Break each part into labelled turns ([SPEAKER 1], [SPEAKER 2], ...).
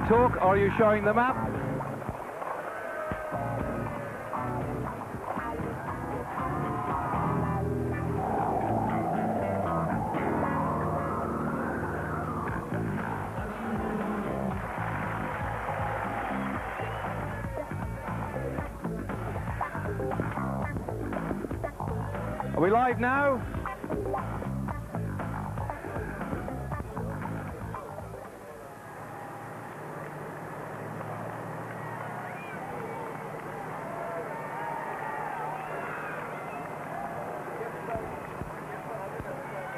[SPEAKER 1] talk, or are you showing the map? Are we live now?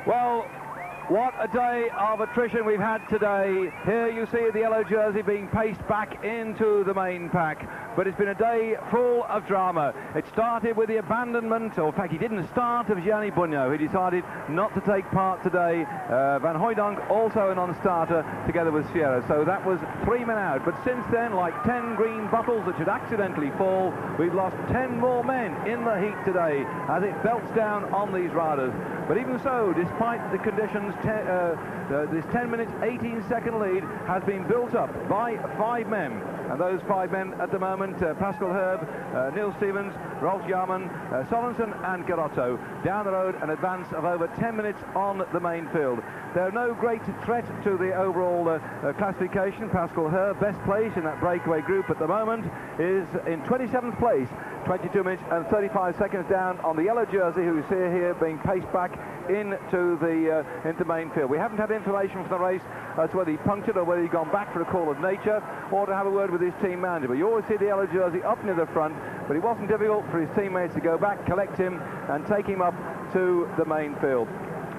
[SPEAKER 1] Well, what a day of attrition we've had today. Here you see the yellow jersey being paced back into the main pack. But it's been a day full of drama. It started with the abandonment, or in fact he didn't start, of Gianni Bugno. He decided not to take part today. Van Hooijdonk also a non-starter together with Sierra. So that was 3 men out. But since then, like 10 green bottles that should accidentally fall, we've lost 10 more men in the heat today as it belts down on these riders. But even so, despite the conditions, this 10 minutes, 18-second lead has been built up by 5 men. And those 5 men at the moment, Pascal Herb, Neil Stevens, Rolf Jarman, Sorensen and Garotto. Down the road, an advance of over 10 minutes on the main field. They're no great threat to the overall classification. Pascal Herb, best place in that breakaway group at the moment, is in 27th place. 22 minutes and 35 seconds down on the yellow jersey, who you see here being paced back into the main field. We haven't had information from the race as to whether he punctured or whether he'd gone back for a call of nature or to have a word with his team manager. But you always see the yellow jersey up near the front, but it wasn't difficult for his teammates to go back, collect him and take him up to the main field.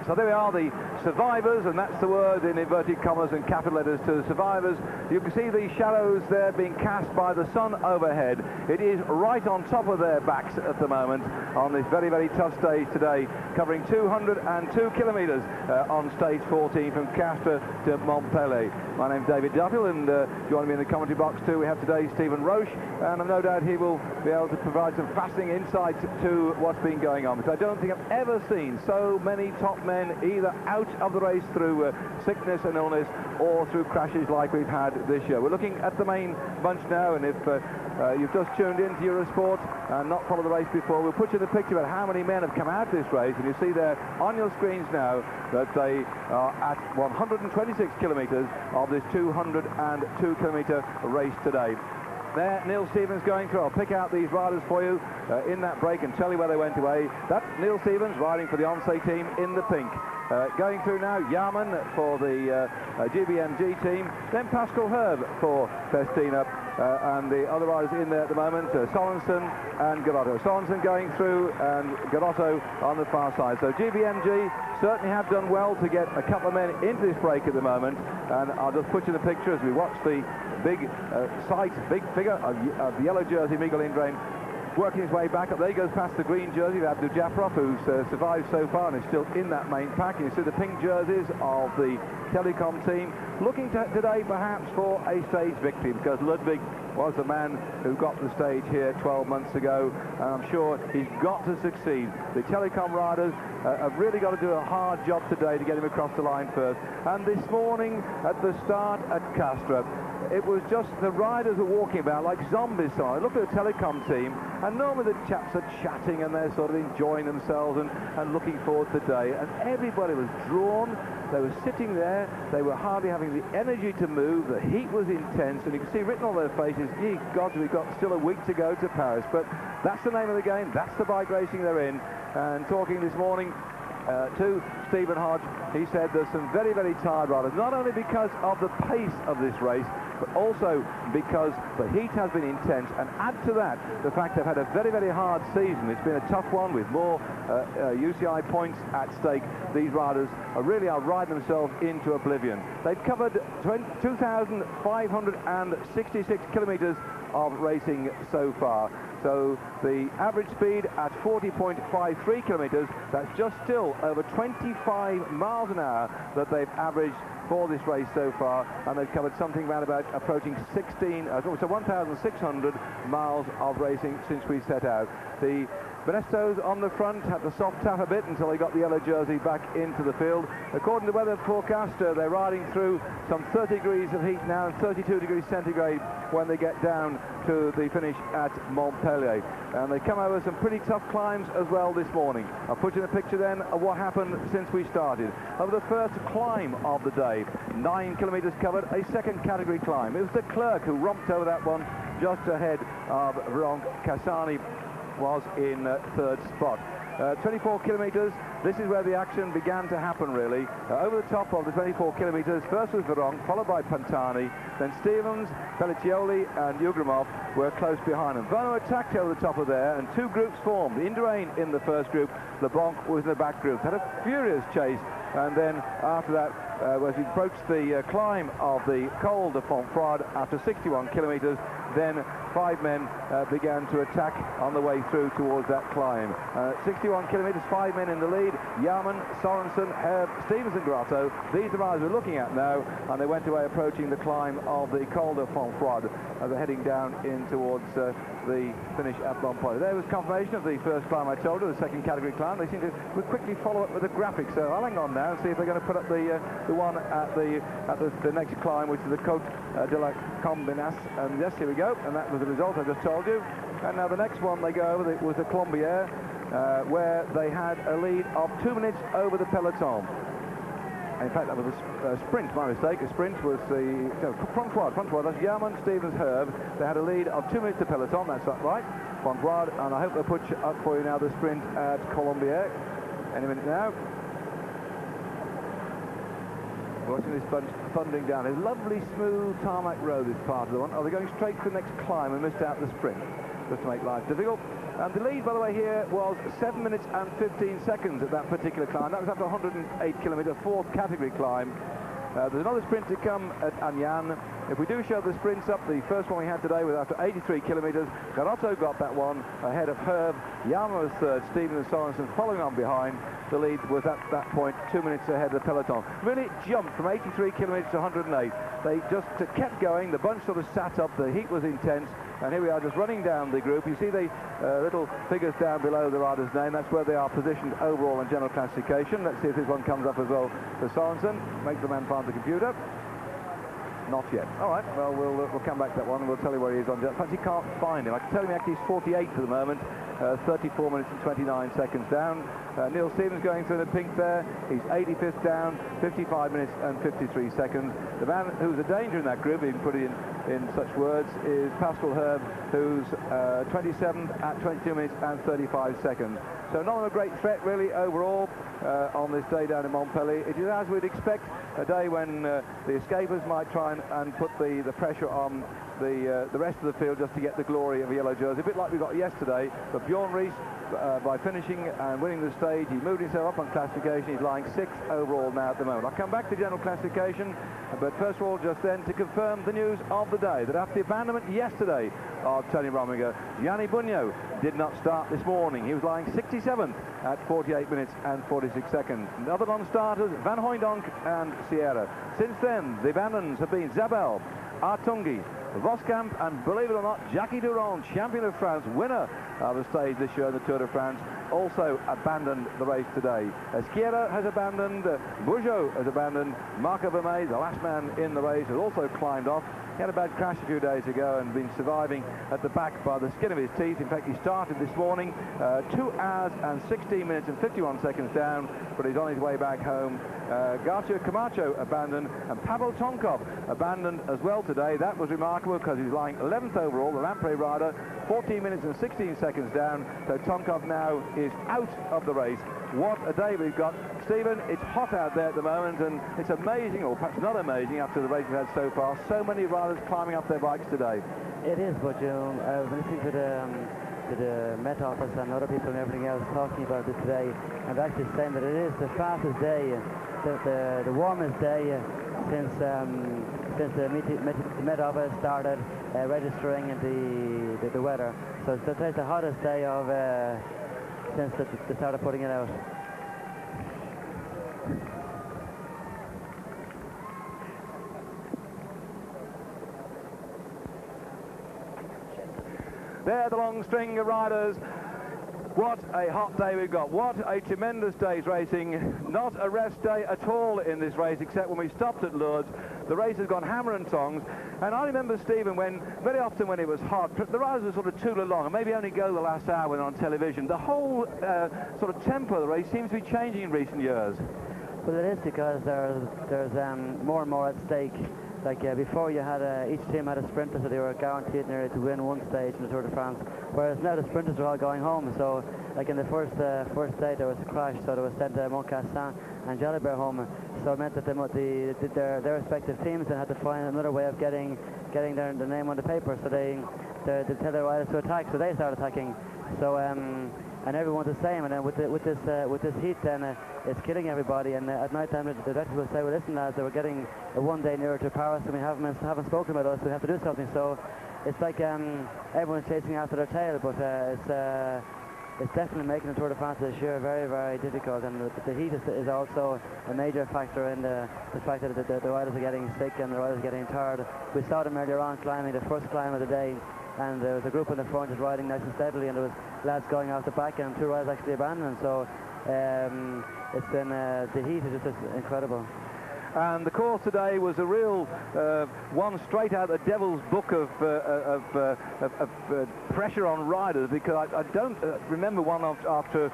[SPEAKER 1] So there we are, the survivors, and that's the word in inverted commas and capital letters to the survivors. You can see the shadows there being cast by the sun overhead. It is right on top of their backs at the moment on this very, very tough stage today, covering 202 kilometres on stage 14 from Castres to Mont Pellier. My name's David Duffield, and joining me in the commentary box too, we have today Stephen Roche, and I've no doubt he will be able to provide some fascinating insight to what's been going on, because I don't think I've ever seen so many top men either out of the race through sickness and illness or through crashes like we've had this year. We're looking at the main bunch now, and if you've just tuned in to Eurosport and not followed the race before, we'll put you in the picture about how many men have come out this race, and you see there on your screens now that they are at 126 kilometres of this 202 kilometre race today. There, Neil Stevens going through. I'll pick out these riders for you in that break and tell you where they went away. That's Neil Stevens riding for the Onse team in the pink. Going through now, Jarman for the GBMG team, then Pascal Herb for Festina, and the other riders in there at the moment, Sorensen and Garotto. Sorensen going through and Garotto on the far side. So GBMG certainly have done well to get a couple of men into this break at the moment, and I'll just put you in the picture as we watch the big big figure of the yellow jersey, Miguel Indurain, working his way back up. There he goes past the green jersey of Abdul Jafarov, who's survived so far and is still in that main pack. And you see the pink jerseys of the Telecom team looking today perhaps for a stage victory, because Ludwig was the man who got the stage here 12 months ago, and I'm sure he's got to succeed. The Telecom riders have really got to do a hard job today to get him across the line first. And this morning at the start at Castres, it was just the riders were walking about like zombies. So I look at the Telecom team, and normally the chaps are chatting and they're sort of enjoying themselves and looking forward to the day, and everybody was drawn. They were sitting there, they were hardly having the energy to move, the heat was intense, and you can see written on their faces, ye gods, we've got still a week to go to Paris. But that's the name of the game, that's the bike racing they're in. And talking this morning to Stephen Hodge, he said there's some very, very tired riders, not only because of the pace of this race, but also because the heat has been intense, and add to that the fact they've had a very, very hard season. It's been a tough one with more UCI points at stake. These riders really are riding themselves into oblivion. They've covered 2,566 kilometres of racing so far. So the average speed at 40.53 kilometres, that's just still over 25 miles an hour that they've averaged for this race so far, and they've covered something around about approaching 1,600 miles of racing since we set out. The Benestos on the front had to soft tap a bit until they got the yellow jersey back into the field. According to the weather forecaster, they're riding through some 30 degrees of heat now and 32 degrees centigrade when they get down to the finish at Montpellier. And they come over some pretty tough climbs as well this morning. I'll put you in a picture then of what happened since we started. Over the first climb of the day, 9 kilometres covered, a second category climb. It was the Clerc who romped over that one just ahead of Veron Cassani, was in third spot. 24 kilometres, this is where the action began to happen really. Over the top of the 24 kilometres, first was Veron, followed by Pantani, then Stevens, Pelliccioli and Ugrimov were close behind them. Verno attacked over the top of there and two groups formed. Indurain in the first group, LeBlanc was in the back group. Had a furious chase, and then after that, as we approached the climb of the Col de Fontfroide after 61 kilometres, then 5 men began to attack on the way through towards that climb. 61 kilometres, 5 men in the lead. Yarman, Sorensen, Herb, Stevens and Grotto. These are the riders we're looking at now, and they went away approaching the climb of the Col de Fontfroide as they're heading down in towards the finish at Montpellier. There was confirmation of the first climb I told you, the second category climb. They seem to quickly follow up with a graphic, so I'll hang on now and see if they're going to put up the one at the next climb, which is the Côte de la Combinasse. And yes, here we go, and that was the result I just told you. And now the next one they go over was the Colombier, where they had a lead of 2 minutes over the peloton. In fact, that was a sprint, my mistake. A sprint was the Fontfroide, that's Yarman, Stevens, Herb. They had a lead of 2 minutes to peloton, that's right, Fontfroide, and I hope they'll put up for you now the sprint at Colombier. Any minute now. Watching this bunch thundering down. It's lovely, smooth tarmac road, this part of the one. Oh, they're going straight to the next climb and missed out the sprint, just to make life difficult. And the lead, by the way, here was 7 minutes and 15 seconds at that particular climb. That was after 108 kilometre, fourth category climb. There's another sprint to come at Agnan. If we do show the sprints up, the first one we had today was after 83 kilometres. Garotto got that one ahead of Herb. Yarman was third, Stephen and Sorensen following on behind. The lead was at that point 2 minutes ahead of the peloton. Really jumped from 83 kilometres to 108. They just kept going. The bunch sort of sat up. The heat was intense. And here we are just running down the group. You see the little figures down below the rider's name. That's where they are positioned overall in general classification. Let's see if this one comes up as well for Sorensen. Make the man find the computer. Not yet. All right, well, we'll come back to that one and we'll tell you where he is on. In fact, he can't find him. I can tell him actually he's 48 for the moment, 34 minutes and 29 seconds down. Neil Stevens going through the pink there. He's 85th down, 55 minutes and 53 seconds. The man who's a danger in that group, even put it in such words, is Pascal Herb, who's 27th at 22 minutes and 35 seconds. So not a great threat really overall on this day down in Montpellier. It is, as we'd expect, a day when the escapers might try and put the pressure on the rest of the field just to get the glory of a yellow jersey, a bit like we got yesterday. But Bjorn Ries, by finishing and winning the stage, he moved himself up on classification. He's lying 6th overall now at the moment. I'll come back to general classification, but first of all, just then to confirm the news of the day, that after the abandonment yesterday of Tony Rominger, Gianni Bugno did not start this morning. He was lying 67th at 48 minutes and 46 seconds. The other non-starters, Van Hooijdonk and Sierra. Since then, the abandons have been Zabel, Artungi, Voskamp, and believe it or not, Jackie Durand, champion of France, winner of the stage this year in the Tour de France, also abandoned the race today. Esquerra has abandoned, Bourgeot has abandoned, Marco Vermeer, the last man in the race, has also climbed off. He had a bad crash a few days ago and been surviving at the back by the skin of his teeth. In fact, he started this morning 2 hours and 16 minutes and 51 seconds down, but he's on his way back home. Garcia Camacho abandoned, and Pavel Tonkov abandoned as well today. That was remarkable because he's lying 11th overall, the Lamprey rider, 14 minutes and 16 seconds down. So Tonkov now is out of the race. What a day we've got. Stephen, it's hot out there at the moment, and it's amazing, or perhaps not amazing, after the race we've had so far. So many riders climbing up their bikes today. It is, but I've been listening to the Met Office and other people and everything else talking about this today, and actually saying that it is the fastest day, the warmest day since the Met Office started registering the weather. So today's the hottest day of since they started putting it out. There, the long string of riders What a hot day we've got. What a tremendous day's racing. Not a rest day at all in this race, except when we stopped at Lourdes. The race has gone hammer and tongs. And I remember, Stephen, very often when it was hot, the riders would sort of tool along and maybe only go the last hour when on television. The whole sort of tempo of the race seems to be changing in recent years.
[SPEAKER 2] Well, it is because there's more and more at stake. Like before, you had each team had a sprinter, so they were guaranteed nearly to win one stage in the Tour de France. Whereas now the sprinters are all going home. So, like in the first day, there was a crash, so they were sent Mont Castres and Jalabert home. So it meant that their respective teams then had to find another way of getting their name on the paper. So they tell their riders to attack, so they start attacking. So and everyone's the same. And then with this heat, then it's killing everybody. And at night time, the directors will say, "Well, listen, lads, we're getting one day nearer to Paris, and we haven't spoken about us. We have to do something." So it's like everyone's chasing after their tail, but it's definitely making the Tour de France this year very, very difficult. And the heat is also a major factor in the fact that the riders are getting sick and the riders are getting tired. We saw them earlier on climbing the first climb of the day, and there was a group in the front just riding nice and steadily, and there was lads going out the back, and two riders actually abandoned. So it's been the heat is just incredible.
[SPEAKER 1] And the course today was a real one straight out of the devil's book of pressure on riders, because I don't remember one after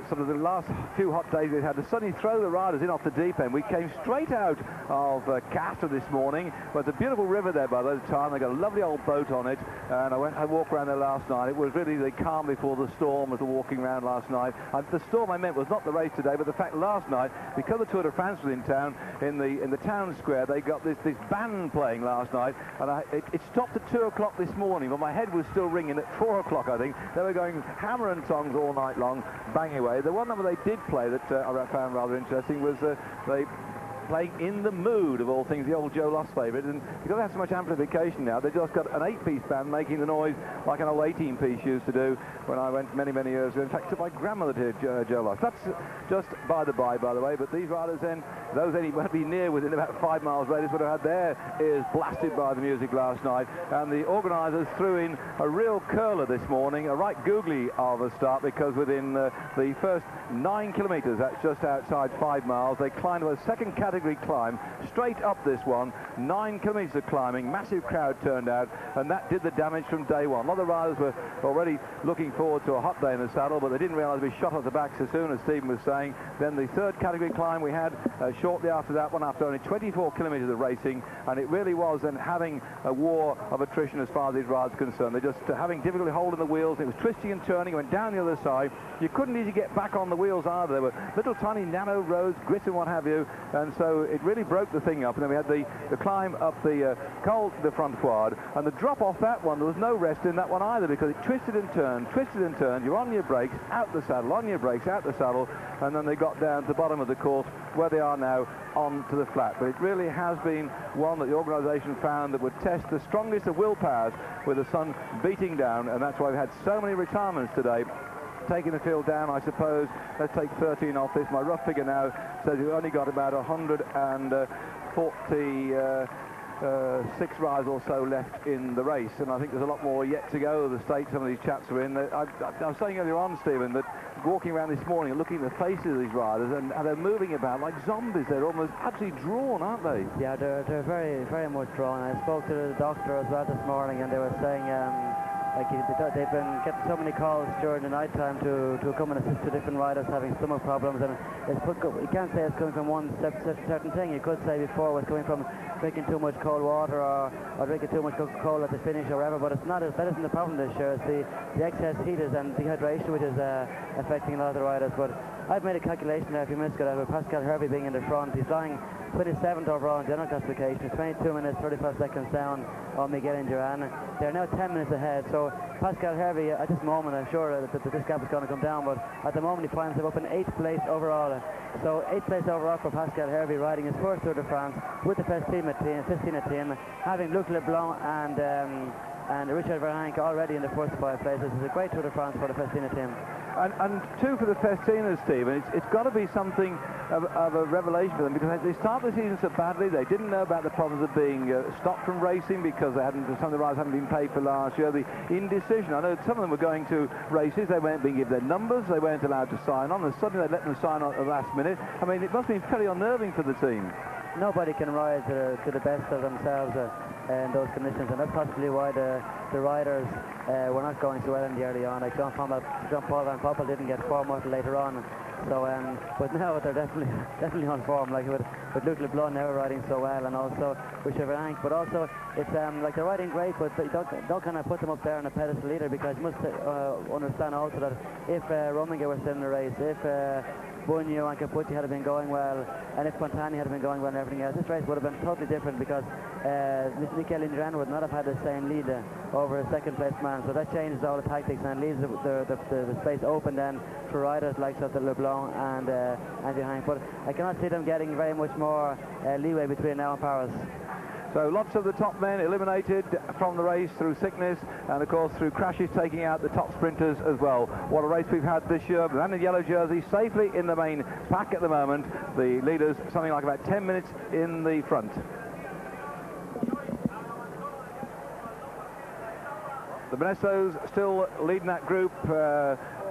[SPEAKER 1] sort of the last few hot days we had to suddenly throw the riders in off the deep end. We came straight out of Castres this morning. There's a beautiful river there by the time. They got a lovely old boat on it, and I walked around there last night. It was really the calm before the storm as we were walking around last night. And the storm I meant was not the race today, but the fact last night, because the Tour de France was in town, in the town square, they got this band playing last night, and it stopped at 2 o'clock this morning, but my head was still ringing at 4 o'clock, I think. They were going hammer and tongs all night long, bang away. The one number they did play that I found rather interesting was they playing In the Mood, of all things, the old Joe Loss favourite, and because they have so much amplification now, they just got an 8-piece band making the noise like an old 18-piece used to do when I went many years ago. In fact, took my grandmother to Joe Loss. That's just by the way, but these riders then, those anybody near within about 5 miles radius would have had their ears blasted by the music last night, and the organisers threw in a real curler this morning, a right googly of a start, because within the first 9 kilometres, that's just outside 5 miles, they climbed to a second category climb straight up this one, 9 kilometres of climbing, massive crowd turned out, and that did the damage from day one. A lot of the riders were already looking forward to a hot day in the saddle, but they didn't realise we shot off the backs as soon as Stephen was saying. Then the third category climb we had shortly after that one, after only 24 kilometres of racing, and it really was then having a war of attrition as far as these riders are concerned. They're just having difficulty holding the wheels. It was twisting and turning, went down the other side. You couldn't easily get back on the wheels either. There were little tiny narrow roads, grit and what have you, and so it really broke the thing up. And then we had the climb up the Col de Frontoir, and the drop off that one, there was no rest in that one either, because it twisted and turned. You're on your brakes, out the saddle, on your brakes, out the saddle, and then they got down to the bottom of the course where they are now, on to the flat. But it really has been one that the organisation found that would test the strongest of willpowers with the sun beating down, and that's why we've had so many retirements today. Taking the field down, I suppose. Let's take 13 off this. My rough figure now says we've only got about 146 riders or so left in the race, and I think there's a lot more yet to go. The state some of these chaps are in. I was saying earlier on, Stephen, that walking around this morning and looking at the faces of these riders, and they're moving about like zombies. They're almost absolutely drawn, aren't they? Yeah,
[SPEAKER 2] they're very, very much drawn. I spoke to the doctor as well this morning, and they were saying like they've been getting so many calls during the night time to come and assist to different riders having stomach problems, and you can't say it's coming from one certain thing. You could say before it was coming from drinking too much cold water or drinking too much Coca-Cola at the finish or whatever, but it's not. That isn't the problem this year. It's the excess heat and dehydration which is affecting a lot of the riders. But I've made a calculation there a few minutes ago with Pascal Hervey being in the front. He's lying 27th overall in general classification. He's 22 minutes 35 seconds down on Miguel Indurain. They're now 10 minutes ahead. So Pascal Hervey, at this moment, I'm sure that this gap is going to come down, but at the moment he finds himself up in 8th place overall. So 8th place overall for Pascal Hervey, riding his first Tour de France with the Festina team, having Luc Leblanc and Richard Verhank already in the first 5 places. It's a great Tour de France for the Festina team.
[SPEAKER 1] and two for the Festiners, Stephen. It's got to be something of a revelation for them, because they start the season so badly. They didn't know about the problems of being stopped from racing because some of the riders hadn't been paid for last year. The indecision. I know some of them were going to races, they weren't being given their numbers, they weren't allowed to sign on, and suddenly they let them sign on at the last minute. I mean, it must have been fairly unnerving for the team.
[SPEAKER 2] Nobody can ride to the best of themselves in those conditions, and that's possibly why the riders were not going so well in the early on. Like John Paul Van Poppel didn't get form until later on. So, but now they're definitely on form. Like with Luke LeBlanc now riding so well, and also with Cheverank. But also, it's like they're riding great, but don't kind of put them up there on a pedestal either, because you must understand also that if Rominger was still in the race, if Bunyu and Capucci had been going well, and if Fontani had been going well and everything else, this race would have been totally different, because Mikel Indurain would not have had the same lead over a second place man. So that changes all the tactics and leaves the space open then for riders like the LeBlanc and behind. But I cannot see them getting very much more leeway between now and Paris.
[SPEAKER 1] So lots of the top men eliminated from the race through sickness, and of course through crashes, taking out the top sprinters as well. What a race we've had this year. The man in yellow jersey safely in the main pack at the moment. The leaders something like about 10 minutes in the front. The Benessos still leading that group.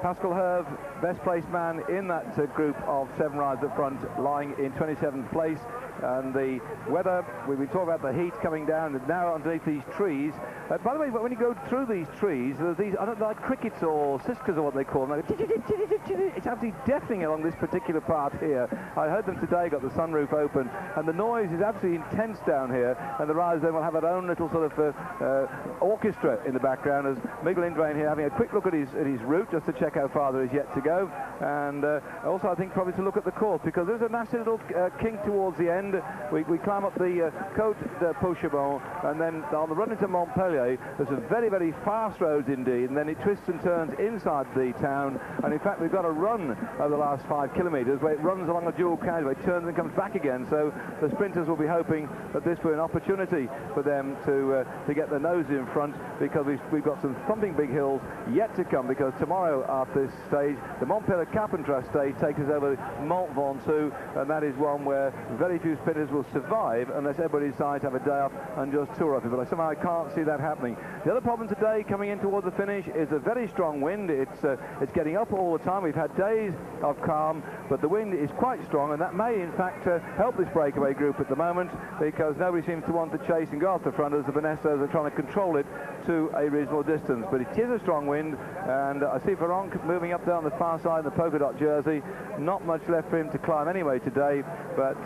[SPEAKER 1] Pascal Herve, best placed man in that group of 7 riders up front, lying in 27th place. And the weather, we've been talking about the heat coming down, and now underneath these trees. By the way, when you go through these trees, there's these, I don't know, like crickets or siskas or what they call them. It's absolutely deafening along this particular part here. I heard them today, got the sunroof open, and the noise is absolutely intense down here, and the riders then will have their own little sort of orchestra in the background, as Miguel Indurain here having a quick look at his route, just to check how far there is yet to go, and also I think probably to look at the course, because there's a nasty little kink towards the end. We climb up the Côte de Pochemont, and then on the run into Montpellier, there's some very, very fast roads indeed, and then it twists and turns inside the town, and in fact we've got a run over the last 5 kilometres where it runs along a dual carriageway, turns and comes back again. So the sprinters will be hoping that this will be an opportunity for them to get their nose in front, because we've got some thumping big hills yet to come, because tomorrow after this stage, the Montpellier Carpentras stage takes us over Mont Ventoux, and that is one where very few sprinters will survive unless everybody decides to have a day off and just tour off it. But somehow I can't see that happening. The other problem today, coming in towards the finish, is a very strong wind. It's getting up all the time. We've had days of calm, but the wind is quite strong, and that may in fact help this breakaway group at the moment, because nobody seems to want to chase and go off the front, as the Benessos are trying to control it to a reasonable distance. But it is a strong wind, and I see Veronk moving up there on the far side in the polka dot jersey. Not much left for him to climb anyway today, but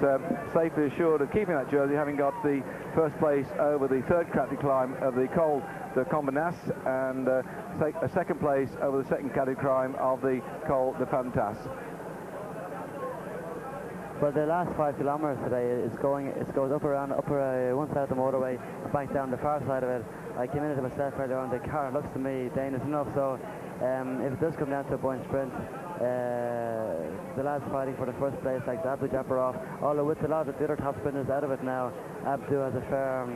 [SPEAKER 1] safely assured of keeping that jersey, having got the first place over the third category climb of the Col de Combinasse, and a second place over the second category climb of the Col de Fantas.
[SPEAKER 2] Well, the last 5 kilometres today it goes up one side of the motorway, back down the far side of it. I came in to myself earlier on. The car looks to me dangerous enough, so if it does come down to a point sprint, the lads fighting for the first place, like Abdu Japarov, although with a lot of the other top sprinters out of it now, Abdu has a fair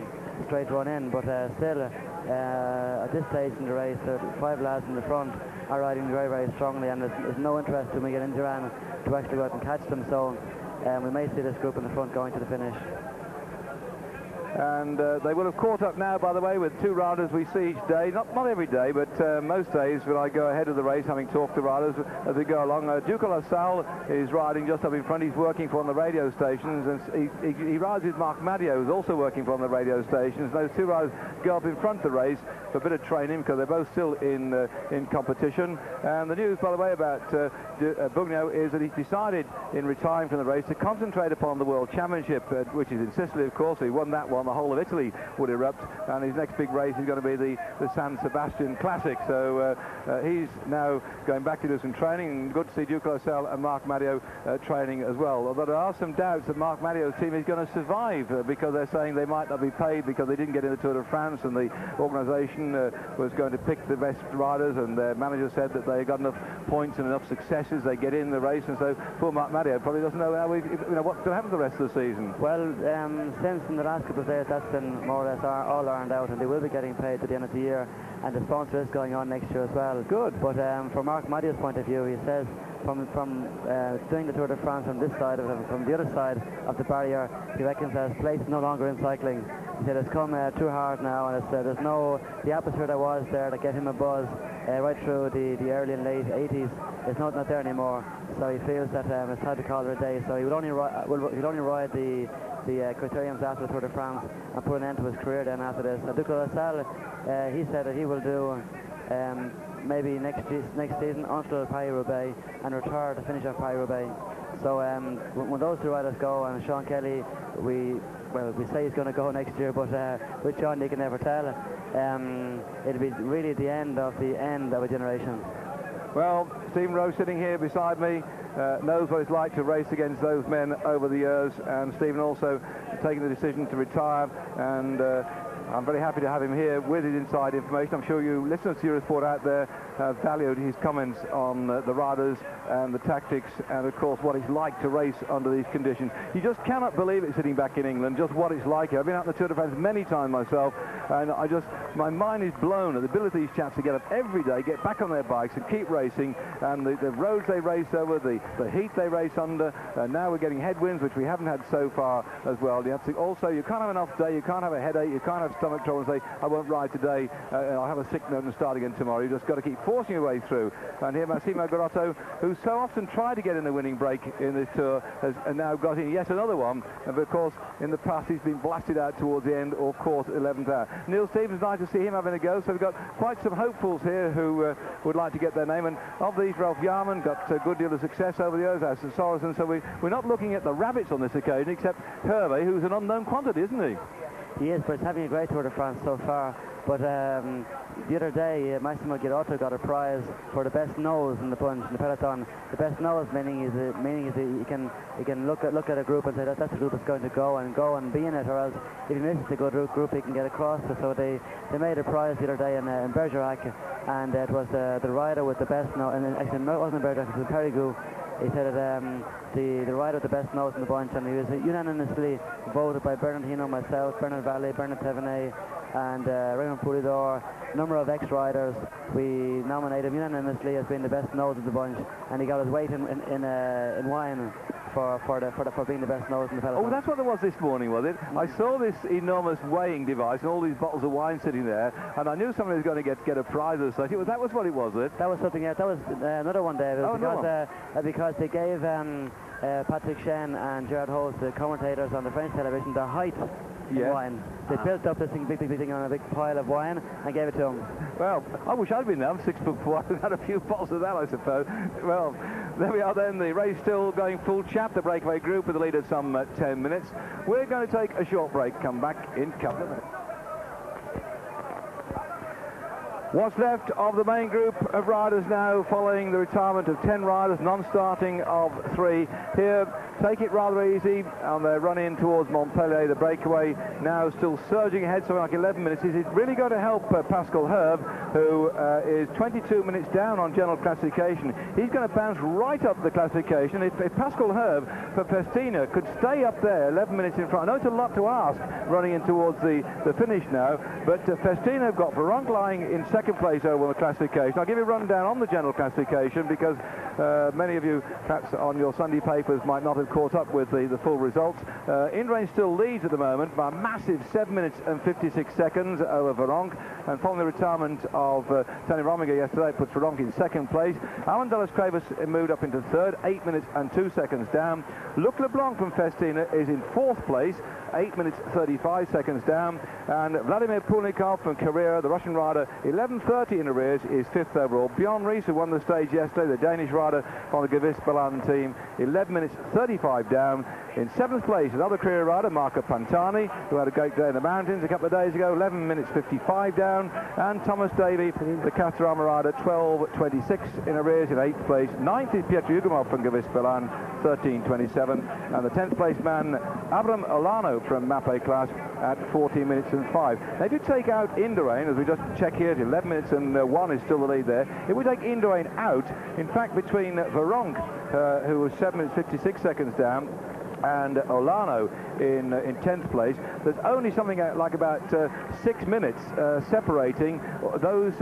[SPEAKER 2] straight run in, but still at this stage in the race, the 5 lads in the front are riding very, very strongly, and there's no interest to Miguel Indurain to actually go out and catch them, so we may see this group in the front going to the finish.
[SPEAKER 1] And they will have caught up now, by the way, with 2 riders we see each day. Not every day, but most days when I go ahead of the race, having talked to riders as we go along. Duca LaSalle is riding just up in front. He's working for one of the radio stations, and he rides with Marc Madio, who's also working for one of the radio stations. Those 2 riders go up in front of the race for a bit of training, because they're both still in competition. And the news, by the way, about Bugno is that he's decided in retiring from the race to concentrate upon the World Championship, which is in Sicily, of course. He won that one. The whole of Italy would erupt, and his next big race is going to be the San Sebastian Classic. So he's now going back to do some training, and good to see Duke LaSalle and Marc Madio training as well. Although there are some doubts that Marc Madio's team is going to survive, because they're saying they might not be paid because they didn't get in the Tour de France, and the organisation was going to pick the best riders, and their manager said that they got enough points and enough successes, they get in the race, and so poor Marc Madio probably doesn't know how what's going to happen for the rest of the season.
[SPEAKER 2] Well, since in the last couple of days that's been more or less all ironed out, and they will be getting paid at the end of the year. and the sponsor is going on next year as well.
[SPEAKER 1] Good.
[SPEAKER 2] But from Mark Maddio's point of view, he says from doing the Tour de France from this side of it, from the other side of the barrier, he reckons there's place no longer in cycling. He said it's come too hard now, and there's no, the atmosphere that was there that gave him a buzz right through the early and late 80s is not there anymore. So he feels that it's time to call it a day. So he would only ride the criteriums after the Tour de France and put an end to his career then after this. Duke de la Salle, he said that he will do maybe next season until Paris-Roubaix and retire to finish off Paris-Roubaix. So when those two riders go, and Sean Kelly, we say he's going to go next year, but with Sean you can never tell. It'll be really the end of a generation.
[SPEAKER 1] Well, Stephen Rowe sitting here beside me knows what it's like to race against those men over the years, and Stephen also taking the decision to retire, and I'm very happy to have him here with his inside information. I'm sure you listeners to Eurosport out there have valued his comments on the riders and the tactics, and of course what it's like to race under these conditions. You just cannot believe it sitting back in England, just what it's like here. I've been out in the Tour de France many times myself, and my mind is blown at the ability of these chaps to get up every day, get back on their bikes and keep racing, and the roads they race over, the heat they race under, now we're getting headwinds, which we haven't had so far as well. You have to, also, you can't have an off day, you can't have a headache, you can't have stomach trouble and say, I won't ride today, I'll have a sick note and start again tomorrow. You've just got to keep forcing your way through. And here Massimo Garotto, who so often tried to get in the winning break in this tour, has now got in yet another one, and of course in the past he's been blasted out towards the end or caught 11th hour. Neil Stevens, nice to see him having a go, so we've got quite some hopefuls here who would like to get their name, and of these Ralph Yarman got a good deal of success over the years, as Sorensen, so we're not looking at the rabbits on this occasion, except Hervé, who's an unknown quantity, isn't he?
[SPEAKER 2] He is, but he's having a great Tour de France so far. But the other day, Massimo Garotto got a prize for the best nose in the bunch, in the peloton. The best nose meaning is you can look at a group and say that's a group that's going to go and be in it, or else if he misses a good group he can get across it. So they made a prize the other day in Bergerac, and it was the rider with the best nose, and actually no, it wasn't Bergerac, it was in Périgueux. He said that the rider with the best nose in the bunch, and he was unanimously voted by Bernard Hinault, myself, Bernard Vallée, Bernard Thévenet, and Raymond Poulidor, a number of ex-riders. We nominated him unanimously as being the best nose of the bunch, and he got his weight in wine for being the best nose in the peloton.
[SPEAKER 1] Oh, that's what there was this morning, was it? I saw this enormous weighing device and all these bottles of wine sitting there, and I knew somebody was going to get a prize or such. That was what it was, it?
[SPEAKER 2] That was something else. That was another one, David. Because they gave Patrick Chen and Gerard Holt, the commentators on the French television, the height in wine. They built up this big thing on a big pile of wine and gave it to him.
[SPEAKER 1] Well, I wish I'd been there. I'm 6'4" and had a few bottles of that, I suppose. Well, there we are then. The race still going full chap. The breakaway group with the lead of some 10 minutes. We're going to take a short break. Come back in a couple of minutes. What's left of the main group of riders now following the retirement of 10 riders, non-starting of 3. Here, take it rather easy on their run in towards Montpellier. The breakaway now still surging ahead, something like 11 minutes. Is it really going to help Pascal Herve, who is 22 minutes down on general classification? He's going to bounce right up the classification. If Pascal Herve for Festina could stay up there 11 minutes in front, I know it's a lot to ask running in towards the finish now, but Festina have got Veronk lying in second place over the classification. I'll give you a rundown on the general classification because many of you perhaps on your Sunday papers might not have caught up with the full results. Indurain still leads at the moment by a massive 7 minutes and 56 seconds over Veronk, and following the retirement of Tony Rominger yesterday, it puts Veronk in second place. Alan Dulles Cravis moved up into third, 8 minutes and 2 seconds down. Luc Leblanc from Festina is in fourth place, 8 minutes 35 seconds down, and Vladimir Pulnikov from Carrera, the Russian rider, 11:30 in arrears, is fifth overall. Bjorn Ries, who won the stage yesterday, the Danish rider on the Gewiss Balan team, 11 minutes 35 down. In seventh place, another Carrera rider, Marco Pantani, who had a great day in the mountains a couple of days ago, 11 minutes 55 down, and Thomas Davey, the Caterham rider, 12:26 in arrears in 8th place. 9th is Pietro Ugomov from Gewiss Balan, 13:27, and the 10th place man, Abram Olano from Mappe class at 14 minutes and 5. They did take out Indurain, as we just check here, 11 minutes and 1 is still the lead there. If we take Indurain out, in fact, between Veronk, who was 7 minutes 56 seconds down, and Olano in 10th place, there's only something like about 6 minutes separating those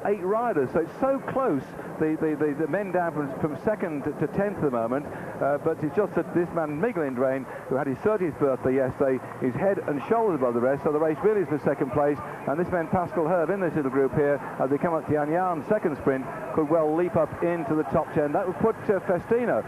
[SPEAKER 1] 8 riders. So it's so close, the men down from 2nd to 10th at the moment, but it's just that this man Miguel Indurain, who had his 30th birthday yesterday, is head and shoulders above the rest, so the race really is for 2nd place, and this man Pascal Herve in this little group here, as they come up to Yanyan 2nd sprint, could well leap up into the top 10. That would put Festina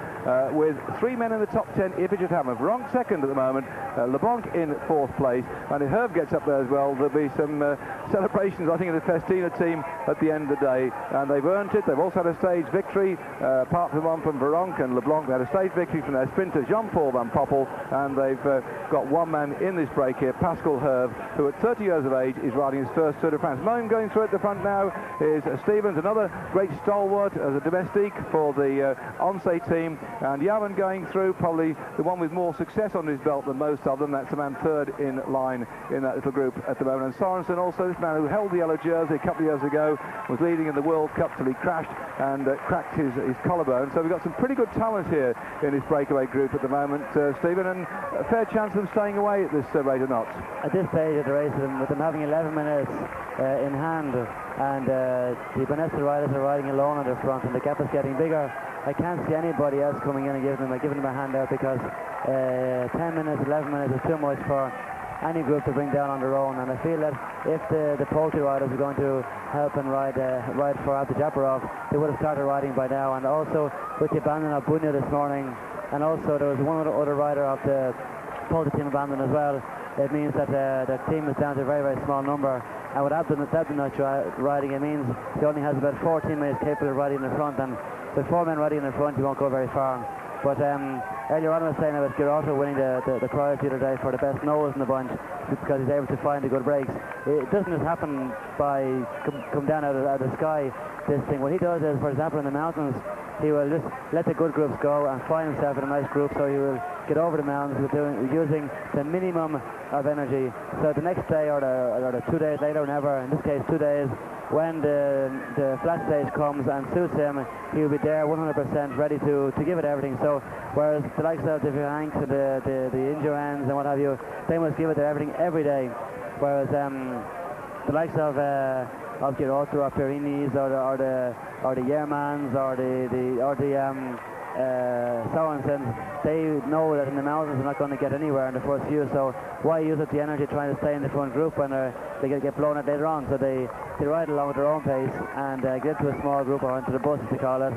[SPEAKER 1] with 3 men in the top 10 if it should happen. Veronk 2nd at the moment, LeBlanc in 4th place, and if Herve gets up there as well, there'll be some celebrations, I think, of the Festina team at the end of the day, and they've earned it. They've also had a stage victory, apart from one from Veronk and LeBlanc. They had a stage victory from their sprinter Jean-Paul Van Poppel, and they've got one man in this break here, Pascal Herve, who at 30 years of age is riding his first Tour de France. Mine going through at the front now is Stevens, another great stalwart as a domestique for the Once team, and Yaman going through, probably the one with more success on his belt than most of them. That's the man 3rd in line in that little group at the moment. And Sorensen also, this man who held the yellow jersey a couple of years ago, was leading in the World Cup till he crashed and cracked his collarbone. So we've got some pretty good talent here in this breakaway group at the moment, Stephen, and a fair chance of them staying away at this rate or not.
[SPEAKER 2] At this stage of the race, with them having 11 minutes in hand, and the Bonessa riders are riding alone on the front, and the gap is getting bigger, I can't see anybody else coming in and giving them a hand out, because 10 minutes, 11 minutes is too much for any group to bring down on their own. And I feel that if the poultry riders are going to help and ride for Abdi Japarov, they would have started riding by now. And also with the abandon of Bunya this morning, and also there was one other rider of the poultry team abandon as well, it means that the team is down to a very, very small number. And with Abdi not riding, it means he only has about 14 minutes capable of riding in the front, and with 4 men riding in the front, he won't go very far. But earlier on I was saying about Girotto winning the prize the other day for the best nose in the bunch, because he's able to find the good breaks. It doesn't just happen by come down out of the sky, this thing. What he does is, for example, in the mountains, he will just let the good groups go and find himself in a nice group, so he will get over the mountains using the minimum of energy. So the next day, or the 2 days later, whenever, in this case 2 days, when the flat stage comes and suits him, he'll be there 100% ready to give it everything. So whereas the likes of the Viranks and the Indurans and what have you, they must give it their everything every day. Whereas the likes of Girotto or Perinis or the Yermans or the Sorensen, they know that in the mountains they're not going to get anywhere in the first few, so why use up the energy trying to stay in the front group when they get blown out later on? So they ride along at their own pace and get to a small group, or into the bus as they call it.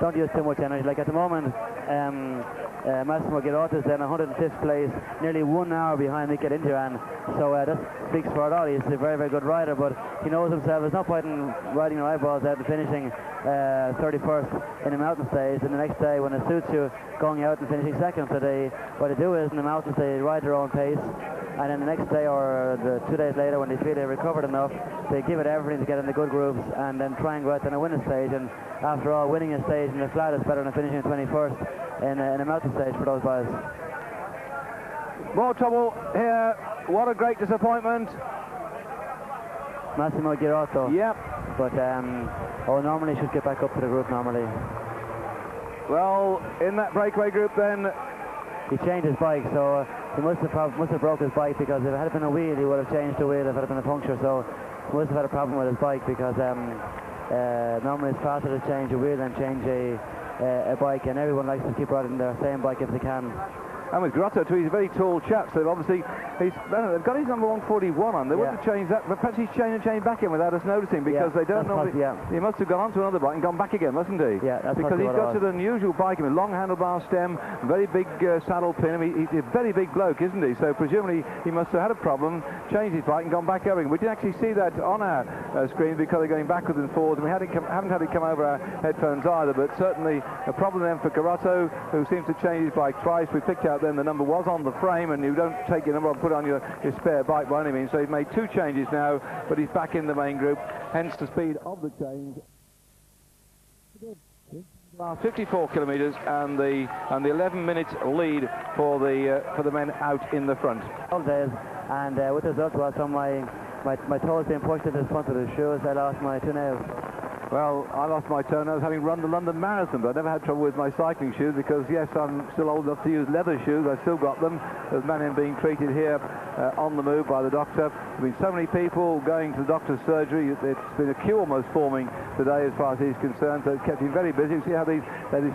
[SPEAKER 2] Don't use too much energy. Like at the moment, Massimo Girotto is in 105th place, nearly 1 hour behind Mikel Indurain, so that speaks for it all. He's a very, very good rider, but he knows himself. There's no point in riding your eyeballs out and finishing 31st in a mountain stage, and the next day when it suits you, going out and finishing 2nd. So what they do is, in the mountains, they ride their own pace, and then the next day or 2 days later, when they feel they've recovered enough, they give it everything to get in the good groups and then try and go out and win a stage. And after all, winning a stage in the flat is better than finishing 21st in a mountain stage for those guys.
[SPEAKER 1] More trouble here. What a great disappointment.
[SPEAKER 2] Massimo Girotto.
[SPEAKER 1] Yep.
[SPEAKER 2] But normally should get back up to the group normally.
[SPEAKER 1] Well, in that breakaway group then,
[SPEAKER 2] he changed his bike, so he must have broke his bike, because if it had been a wheel, he would have changed the wheel if it had been a puncture. So he must have had a problem with his bike, because normally it's faster to change a wheel than change a bike, and everyone likes to keep riding their same bike if they can.
[SPEAKER 1] And with Grotto too, he's a very tall chap, so obviously they've got his number 141 on. They wouldn't have changed that, but perhaps he's changed back in without us noticing, because they don't normally. He must have gone onto another bike and gone back again, mustn't he?
[SPEAKER 2] Yeah, that's
[SPEAKER 1] because he's got an unusual bike with a long handlebar stem, very big saddle pin. I mean, he's a very big bloke, isn't he? So presumably he must have had a problem, changed his bike and gone back over. We didn't actually see that on our screen, because they're going backwards and forwards, and we haven't had it come over our headphones either. But certainly a problem then for Grotto, who seems to change his bike twice. We picked out then the number was on the frame, and you don't take your number and put it on your spare bike by any means. So he's made 2 changes now, but he's back in the main group, hence the speed of the change. 54 kilometres and the 11 minutes lead for the men out in the front.
[SPEAKER 2] All days, and with the result was on my toes being pushed into the front of the shoes, I lost my 2 nails.
[SPEAKER 1] Well, I lost my toenails having run the London Marathon, but I never had trouble with my cycling shoes because, yes, I'm still old enough to use leather shoes. I've still got them. There's men being treated here on the move by the doctor. There's been so many people going to the doctor's surgery. It's been a queue almost forming today as far as he's concerned, so it's kept him very busy. You see how these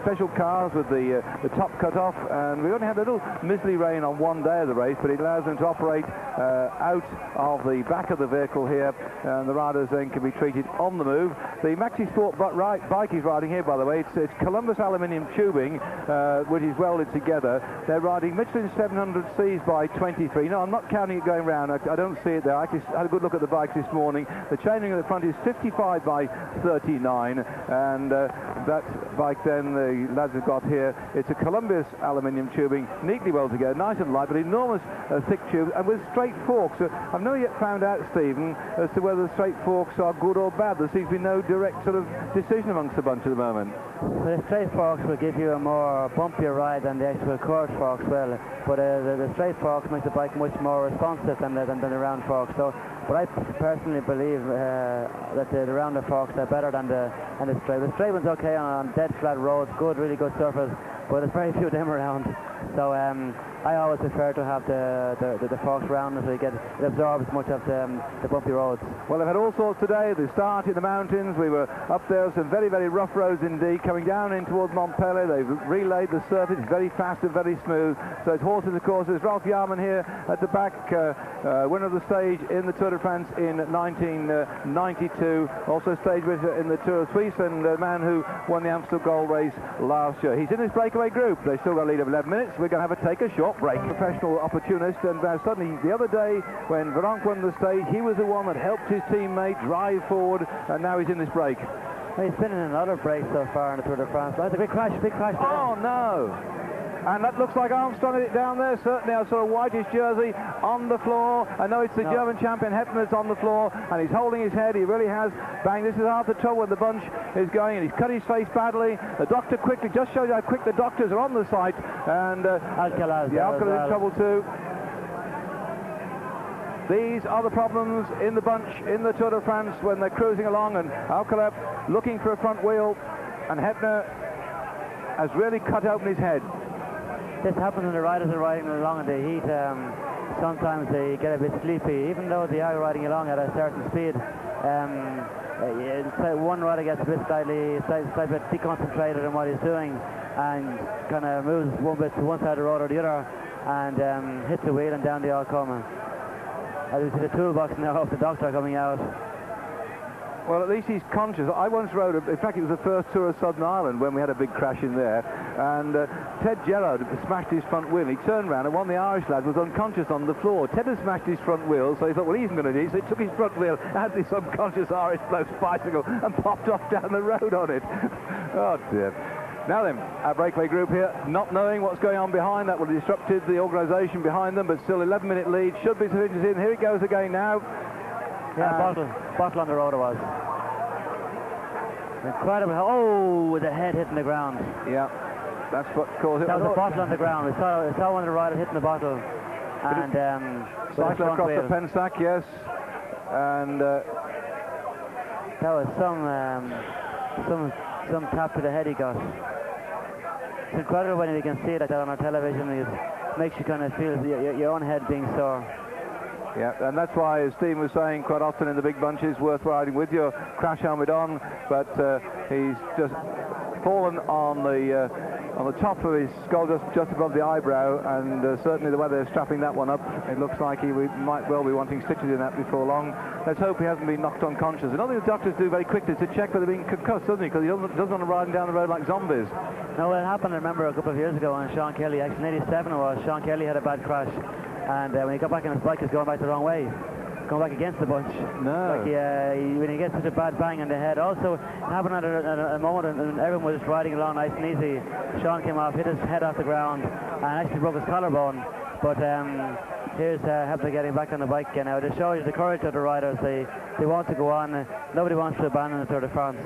[SPEAKER 1] special cars with the top cut off, and we only had a little miserly rain on one day of the race, but it allows them to operate out of the back of the vehicle here, and the riders then can be treated on the move. The Maxi Sport bike he's riding here, by the way, it's Columbus aluminium tubing, which is welded together. They're riding Michelin 700Cs by 23. No, I'm not counting it going round. I don't see it there. I just had a good look at the bikes this morning. The chaining at the front is 55 by 39, and that bike then the lads have got here, it's a Columbus aluminium tubing, neatly welded together, nice and light, but enormous thick tubes, and with straight forks. I've not yet found out, Stephen, as to whether the straight forks are good or bad. There seems to be no direct sort of decision amongst the bunch at the moment.
[SPEAKER 2] The straight forks will give you a more bumpier ride than the actual curved forks will, but the straight forks make the bike much more responsive than the round forks. So, but I personally believe that the rounder forks are better than the straight. The straight one's okay on dead flat roads, really good surface, but there's very few of them around. So I always prefer to have the forks round so it absorbs much of the bumpy roads.
[SPEAKER 1] Well, they've had all sorts today. They started in the mountains. We were up there, some very, very rough roads indeed. Coming down in towards Mont Pellier, they've relayed the surface. It's very fast and very smooth. So it's horses, of course. There's Ralph Yarman here at the back, winner of the stage in the Tour de France in 1992. Also stage winner in the Tour of Suisse, and the man who won the Amstel Gold Race last year. He's in this breakaway group. They've still got a lead of 11 minutes. We're going to take a short break. Professional opportunist, and suddenly the other day when Veronk won the stage, he was the one that helped his teammate drive forward, and now he's in this break.
[SPEAKER 2] He's been in another break so far in the Tour de France. That's a big crash there.
[SPEAKER 1] Oh no! And that looks like Armstrong is down there. Certainly I saw a whitish jersey on the floor. I know it's the German champion Hepner's on the floor, and he's holding his head. He really has. Bang, this is half the trouble when the bunch is going, and he's cut his face badly. The doctor quickly just shows you how quick the doctors are on the site, and
[SPEAKER 2] Alcalá
[SPEAKER 1] is in trouble too. These are the problems in the bunch in the Tour de France when they're cruising along, and Alcalá looking for a front wheel, and Hepner has really cut open his head.
[SPEAKER 2] This happens when the riders are riding along in the heat. Sometimes they get a bit sleepy, even though they are riding along at a certain speed. One rider gets a bit slightly deconcentrated on what he's doing and kind of moves one bit to one side of the road or the other, and hits the wheel and down they all come. As we see the toolbox now of the doctor coming out.
[SPEAKER 1] Well, at least he's conscious. I once rode, in fact, it was the first Tour of Southern Ireland when we had a big crash in there, and Ted Gerrard smashed his front wheel. He turned around, and one of the Irish lads was unconscious on the floor. Ted had smashed his front wheel, so he thought, well, he's going to need it. So he took his front wheel, had this unconscious Irish bloke's bicycle, and popped off down the road on it. Oh, dear. Now then, our breakaway group here, not knowing what's going on behind, that would have disrupted the organisation behind them, but still 11-minute lead, should be sufficient in. Here it goes again now.
[SPEAKER 2] Yeah, bottle on the road it was. Incredible. Oh, the head hitting the ground.
[SPEAKER 1] Yeah, that's what caused it.
[SPEAKER 2] That was a bottle on the ground. We saw one of the riders hitting the bottle. And
[SPEAKER 1] cycling across the Pensac, yes. And
[SPEAKER 2] that was some tap to the head he got. It's incredible when you can see that on our television. It makes you kind of feel your own head being sore.
[SPEAKER 1] Yeah, and that's why, as Steve was saying, quite often in the big bunches, worth riding with your crash helmet on. But he's just fallen on the top of his skull, just above the eyebrow, and certainly the way they're strapping that one up, it looks like he might well be wanting stitches in that before long. Let's hope he hasn't been knocked unconscious. Another thing the doctors do very quickly is to check whether they're being concussed, doesn't he? Because he doesn't want to ride down the road like zombies.
[SPEAKER 2] No, it happened, I remember, a couple of years ago when Sean Kelly, actually in 87 it was, Sean Kelly had a bad crash. And when he got back on his bike, he was going back the wrong way, going back against the bunch.
[SPEAKER 1] No.
[SPEAKER 2] Like when he gets such a bad bang on the head. Also, it happened at a moment when everyone was just riding along nice and easy. Sean came off, hit his head off the ground, and actually broke his collarbone. But here's Hepner getting back on the bike again now. It shows you the courage of the riders. They want to go on. Nobody wants to abandon the Tour de France.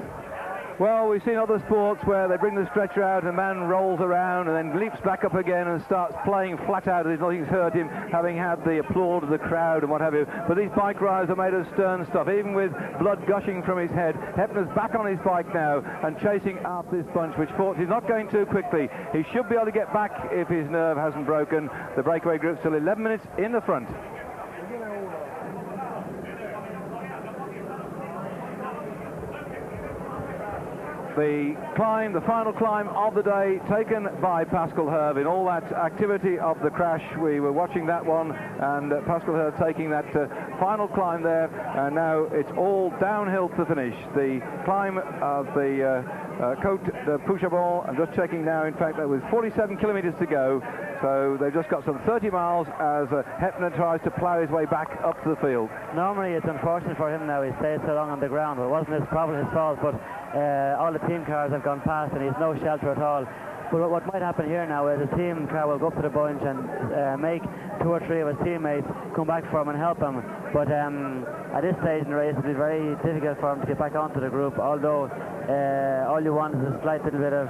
[SPEAKER 1] Well, we've seen other sports where they bring the stretcher out and a man rolls around and then leaps back up again and starts playing flat out as if nothing's hurt him, having had the applause of the crowd and what have you. But these bike rides are made of stern stuff, even with blood gushing from his head. Heppner's back on his bike now and chasing after this bunch, which fortunately is not going too quickly. He should be able to get back if his nerve hasn't broken. The breakaway group still 11 minutes in the front. The climb, the final climb of the day, taken by Pascal Herve. In all that activity of the crash, we were watching that one, and Pascal Herve taking that final climb there, and now it's all downhill to finish. The climb of the Côte de Pouchabon, I'm just checking now, in fact, there was 47 kilometres to go, so they've just got some 30 miles as Heppner tries to plough his way back up to the field.
[SPEAKER 2] Normally it's unfortunate for him now, he stayed so long on the ground, but it wasn't probably his fault, but all the team cars have gone past and he's no shelter at all. But what might happen here now is a team car will go up to the bunch and make 2 or 3 of his teammates come back for him and help him. But at this stage in the race, it'll be very difficult for him to get back onto the group, although all you want is a slight little bit of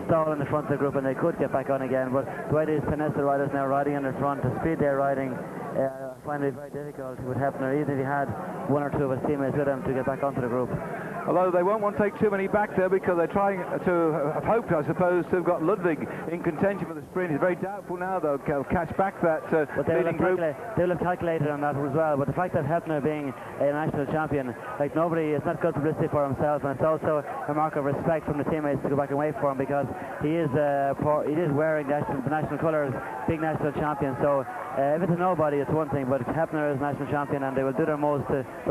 [SPEAKER 2] stall in the front of the group and they could get back on again. But the way these Penesta riders now riding in the front, the speed they're riding, I find it very difficult with Heppner, even if he had 1 or 2 of his teammates with him, to get back onto the group.
[SPEAKER 1] Although they won't want to take too many back there because they're trying to have hoped, I suppose, to have got Ludwig in contention for the sprint. It's very doubtful now, though, they'll catch back that leading group.
[SPEAKER 2] They will have calculated on that as well, but the fact that Heppner being a national champion, like nobody, it's not good publicity for himself, and it's also a mark of respect from the teammates to go back and wait for him, because he is wearing the national colours, big national champion. So if it's a nobody, it's one thing, but Heppner is national champion, and they will do their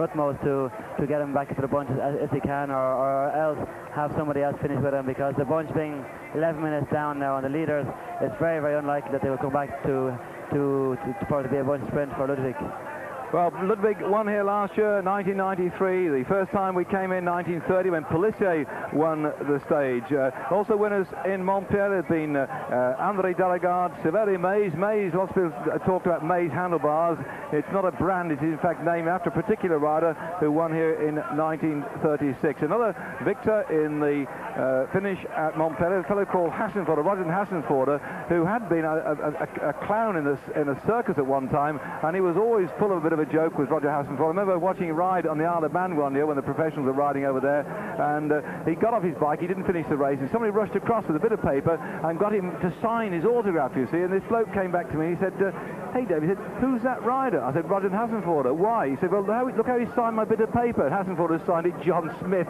[SPEAKER 2] utmost to get him back for the bunch if they can, or else have somebody else finish with him, because the bunch being 11 minutes down now on the leaders, it's very, very unlikely that they will come back for it to be a bunch sprint for Ludwig.
[SPEAKER 1] Well, Ludwig won here last year, 1993. The first time we came in, 1930, when Pellier won the stage. Also winners in Montpellier have been André Delagarde, Severi Mays. Mays, lots of people talked about Mays handlebars. It's not a brand, it is in fact named after a particular rider who won here in 1936. Another victor in the finish at Montpellier, a fellow called Hassenforder, Roger Hassenforder, who had been a clown in a circus at one time, and he was always full of a bit of a joke with Roger Hassenforder. I remember watching him ride on the Isle of Man one year when the professionals were riding over there, and he got off his bike, he didn't finish the race, and somebody rushed across with a bit of paper and got him to sign his autograph, you see, and this bloke came back to me, he said, hey Dave, he said, who's that rider? I said, Roger Hassenforder. Why? He said, well, look how he signed my bit of paper. Hassenforder signed it John Smith.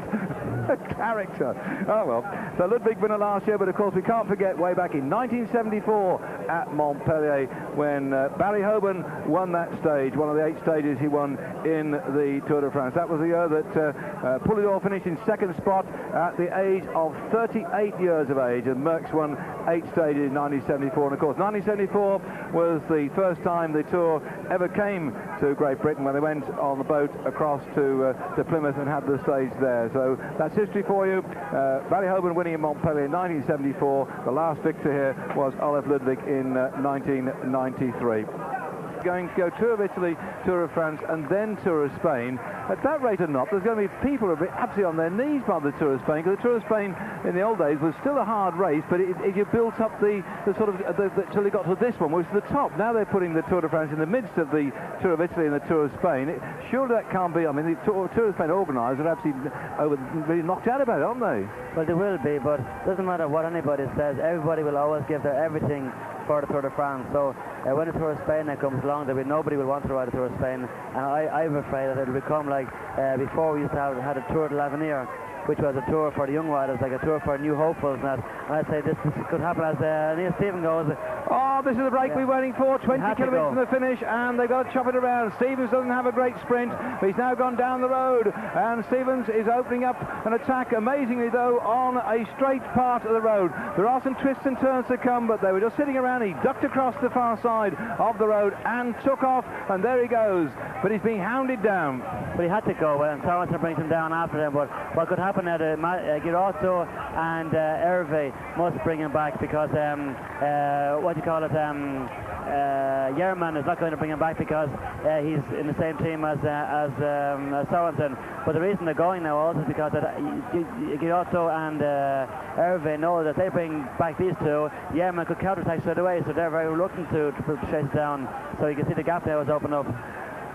[SPEAKER 1] A character. Oh well. So Ludwig winner last year, but of course we can't forget way back in 1974 at Montpellier when Barry Hoban won that stage, one of the 8 stages he won in the Tour de France. That was the year that Pouliot finished in 2nd spot at the age of 38 years of age, and Merckx won 8 stages in 1974. And of course 1974 was the first time the Tour ever came to Great Britain, when they went on the boat across to Plymouth and had the stage there. So that's history for you. Barry Hoban winning in Montpellier in 1974. The last victor here was Olaf Ludwig in 1993. Going to go Tour of Italy, Tour of France, and then Tour of Spain. At that rate or not, there's going to be people who are absolutely on their knees by the Tour of Spain, because the Tour of Spain in the old days was still a hard race, but you built up the sort of till they got to this one, which was the top. Now they're putting the Tour de France in the midst of the Tour of Italy and the Tour of Spain. Surely that can't be. I mean, the Tour of Spain organisers are absolutely really knocked out about it, aren't they?
[SPEAKER 2] Well, they will be, but it doesn't matter what anybody says. Everybody will always give their everything for the Tour de France. So when the Tour of Spain then comes along, nobody will want to ride the Tour of Spain, and I'm afraid that it'll become like before we used to have had a Tour de l'Avenir, which was a tour for the young riders, like a tour for new hopefuls. And I'd say this could happen as Neil Stephen goes.
[SPEAKER 1] Oh, this is the break we're waiting for. 20 kilometres from the finish, and they've got to chop it around. Stevens doesn't have a great sprint, but he's now gone down the road, and Stevens is opening up an attack, amazingly though, on a straight part of the road. There are some twists and turns to come, but they were just sitting around. He ducked across the far side of the road and took off, and there he goes. but he's being hounded down.
[SPEAKER 2] But he had to go, and Sorensen brings him down after him. But what could happen now, Girotto and Hervé must bring him back, because Yerman is not going to bring him back because he's in the same team as Sorensen. But the reason they're going now also is because Girotto and Hervé know that they bring back these two, Yerman could counterattack straight away, so they're very reluctant to chase it down. So you can see the gap now has opened up.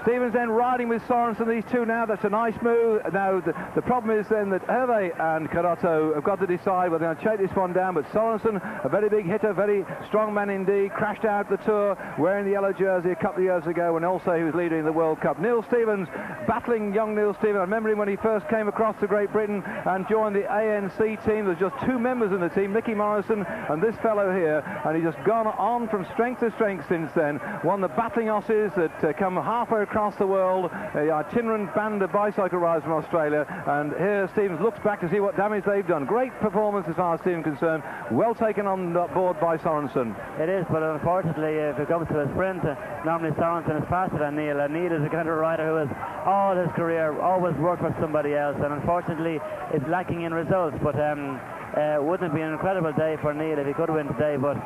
[SPEAKER 1] Stevens then riding with Sorensen, these two now. That's a nice move. Now the problem is then that Hervé and Girotto have got to decide whether they're going to chase this one down. But Sorensen, a very big hitter, very strong man indeed, crashed out the Tour wearing the yellow jersey a couple of years ago, and also he was leading the World Cup. Neil Stevens, battling young Neil Stevens. I remember him when he first came across to Great Britain and joined the ANC team. There's just two members in the team, Mickey Morrison and this fellow here, and he's just gone on from strength to strength since then. Won the battling Aussies that come halfway across the world, the itinerant band of bicycle riders from Australia, and here Stevens looks back to see what damage they've done. Great performance as far as Stevens concerned, well taken on board by Sorensen.
[SPEAKER 2] It is, but unfortunately if it comes to a sprint, normally Sorensen is faster than Neil, and Neil is a kind of rider who has all his career always worked for somebody else, and unfortunately is lacking in results. But wouldn't it be an incredible day for Neil if he could win today, but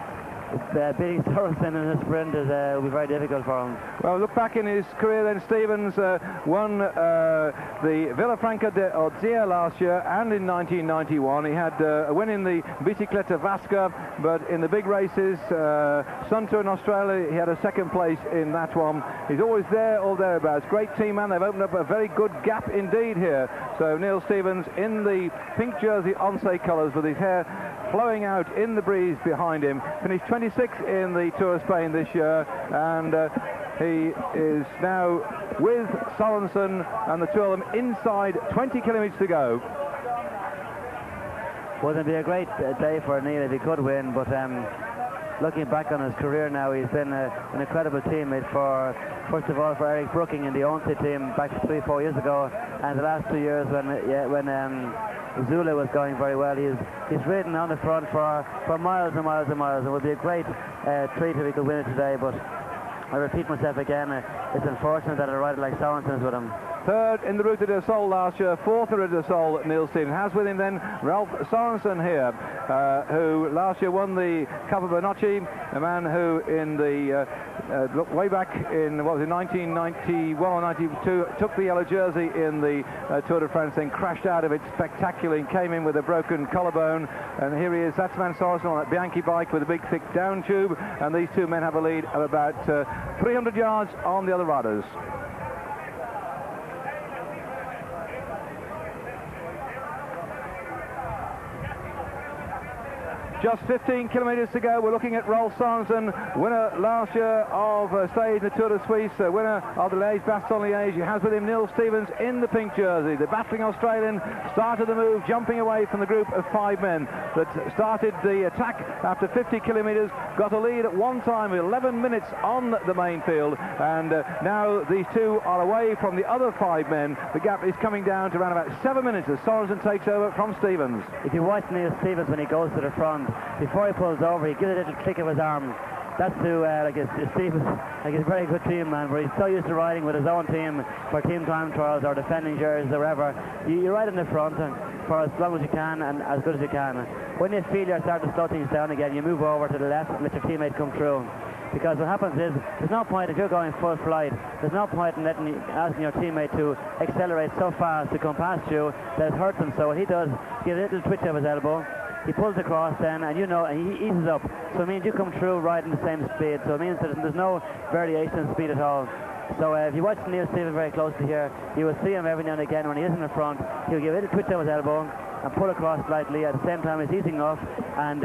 [SPEAKER 2] beating Sorensen in the sprint will be very difficult for him.
[SPEAKER 1] Well, look back in his career then. Stevens won the Villafranca de Odzea last year, and in 1991 he had a win in the Bicicleta Vasca, but in the big races, Sun Tour in Australia, he had a second place in that one. He's always there or thereabouts. Great team man. They've opened up a very good gap indeed here. So Neil Stevens in the pink jersey Once colours with his hair flowing out in the breeze behind him, finished 26th in the Tour of Spain this year, and he is now with Sorensen and the two of them inside 20 kilometres to go.
[SPEAKER 2] Wouldn't it be a great day for Neil if he could win, but looking back on his career now, he's been an incredible teammate for, first of all, for Eric Brooking in the Once team back 3-4 years ago, and the last 2 years when Zula was going very well. He's ridden on the front for miles and miles and miles. It would be a great treat if he could win it today, but I repeat myself again, it's unfortunate that a rider like Sorensen is with him.
[SPEAKER 1] Third in the Ruta del Sol last year, fourth in the Ruta del Sol, Neil Stevens has with him then Ralph Sorensen here, who last year won the Coppa Bernocchi, a man who in the way back in, what was it, 1991 or 92, took the yellow jersey in the Tour de France, then crashed out of it spectacularly and came in with a broken collarbone, and here he is. That's Van Sorensen on that Bianchi bike with a big thick down tube, and these two men have a lead of about 300 yards on the other riders. Just 15 kilometres to go. We're looking at Rolf Sorensen, winner last year of stage in the Tour de Suisse, winner of the Liège-Bastogne-Liège. He has with him Neil Stevens in the pink jersey. The battling Australian started the move, jumping away from the group of 5 men that started the attack after 50 kilometres, got a lead at one time, 11 minutes on the main field, and now these two are away from the other 5 men. The gap is coming down to around about 7 minutes as Sorensen takes over from Stevens.
[SPEAKER 2] If you watch Neil Stevens when he goes to the front, before he pulls over, he gives a little click of his arm. That's to like Stevens, like he's a very good team man, but he's so used to riding with his own team for team time trials or defending jerseys or whatever. You ride in the front for as long as you can and as good as you can. When you feel you're starting to slow things down again, you move over to the left and let your teammate come through. Because what happens is, there's no point if you're going full flight, there's no point in asking your teammate to accelerate so fast to come past you that it hurts him. So what he does, he gives a little twitch of his elbow, he pulls across then, and he eases up. So it means you come through riding the same speed. So it means that there's no variation in speed at all. So if you watch Neil Stevens very closely here, you will see him every now and again when he is in the front. He'll give a little twitch of his elbow and pull across slightly. At the same time, he's easing off, and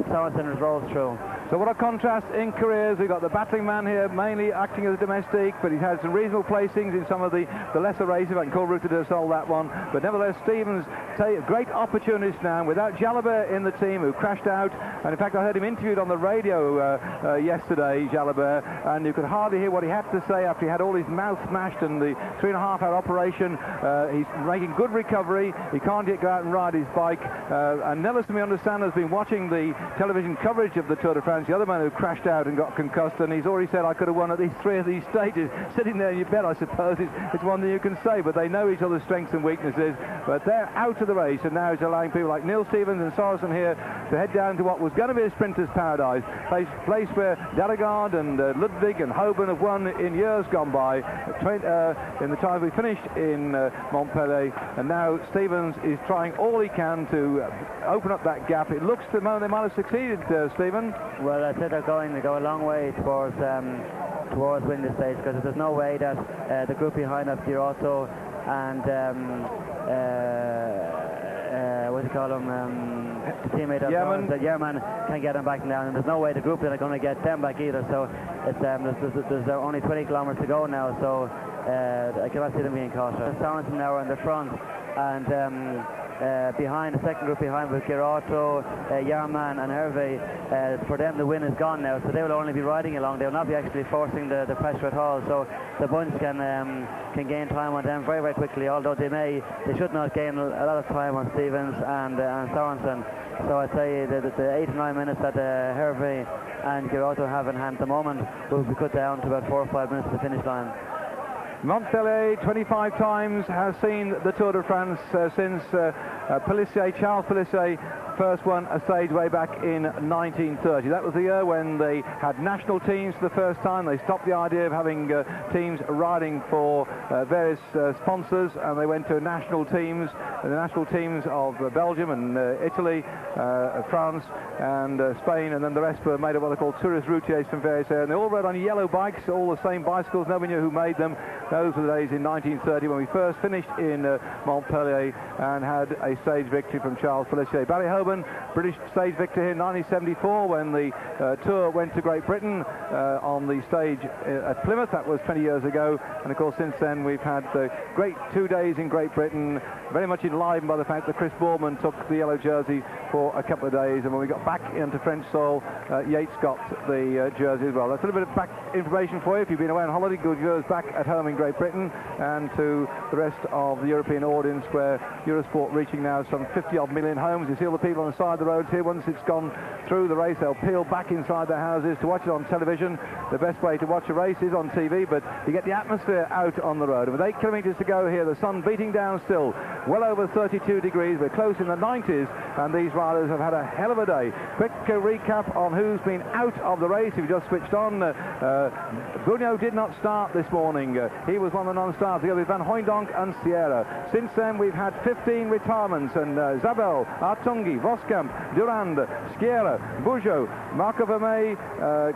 [SPEAKER 2] Sorensen rolls through.
[SPEAKER 1] So what a contrast in careers. We've got the battling man here, mainly acting as a domestic, but he's had some reasonable placings in some of the lesser races, if I can call Ruta del Sol that one. But nevertheless, Stevens take great opportunities now, without Jalabert in the team, who crashed out. And in fact, I heard him interviewed on the radio yesterday, Jalabert, and you could hardly hear what he had to say after he had all his mouth smashed and the 3.5-hour operation. He's making good recovery. He can't yet go out and ride his bike. And Nellis, we understand, has been watching the television coverage of the Tour de France against the other man who crashed out and got concussed, and he's already said, I could have won at least 3 of these stages. Sitting there in your bed, I suppose, it's one thing you can say, but they know each other's strengths and weaknesses. But they're out of the race, and now it's allowing people like Neil Stevens and Sorensen here to head down to what was going to be a sprinter's paradise, place where Darregard and Ludwig and Hoban have won in years gone by, in the time we finished in Montpellier. And now Stevens is trying all he can to open up that gap. It looks to the moment they might have succeeded, Stephen.
[SPEAKER 2] Well, I said they're going to go a long way towards winning the stage, because there's no way that the group behind us, Girotto and what do you call him, teammate of Yerman can get them back down, and there's no way the group that are going to get them back either. So it's there's only 20 kilometers to go now, so I cannot see them being caught. Sorensen now are in the front, and behind, the second group behind with Girotto, Yerman and Hervé, for them the win is gone now, so they will only be riding along. They will not be actually forcing the pressure at all, so the bunch can gain time on them very, very quickly, although they should not gain a lot of time on Stevens and Sorensen. So I'd say that the 8 to 9 minutes that Hervé and Girotto have in hand at the moment will be cut down to about 4 or 5 minutes to the finish line.
[SPEAKER 1] Montpellier 25 times has seen the Tour de France since Charles Pellissier first won a stage way back in 1930. That was the year when they had national teams for the first time. They stopped the idea of having teams riding for various sponsors, and they went to national teams, the national teams of Belgium and Italy, France and Spain, and then the rest were made of what they call tourist routiers from various areas. And they all rode on yellow bikes, all the same bicycles. Nobody knew who made them. Those were the days in 1930 when we first finished in Montpellier and had a stage victory from Charles Pellissier. Barry Hoban, British stage victor here in 1974 when the Tour went to Great Britain on the stage at Plymouth. That was 20 years ago, and of course since then we've had great 2 days in Great Britain, very much enlivened by the fact that Chris Boorman took the yellow jersey for a couple of days, and when we got back into French soil, Yates got the jersey as well. That's a little bit of back information for you if you've been away on holiday. Good years back at home in Great Britain, and to the rest of the European audience, where Eurosport reaching now some 50-odd million homes. You see all the people on the side of the roads here. Once it's gone through the race, they'll peel back inside their houses to watch it on television. The best way to watch a race is on TV, but you get the atmosphere out on the road. And with 8 kilometres to go here, the sun beating down still, well over 32 degrees. We're close in the 90s, and these riders have had a hell of a day. Quick recap on who's been out of the race. If you just switched on, Bruno did not start this morning. He was one of the non-starters, together with Van Hooijdonk and Sierra. Since then, we've had 15 retirements, and Zabel, Artungi, Voskamp, Durand, Sierra, Bujo, Marco Vermey,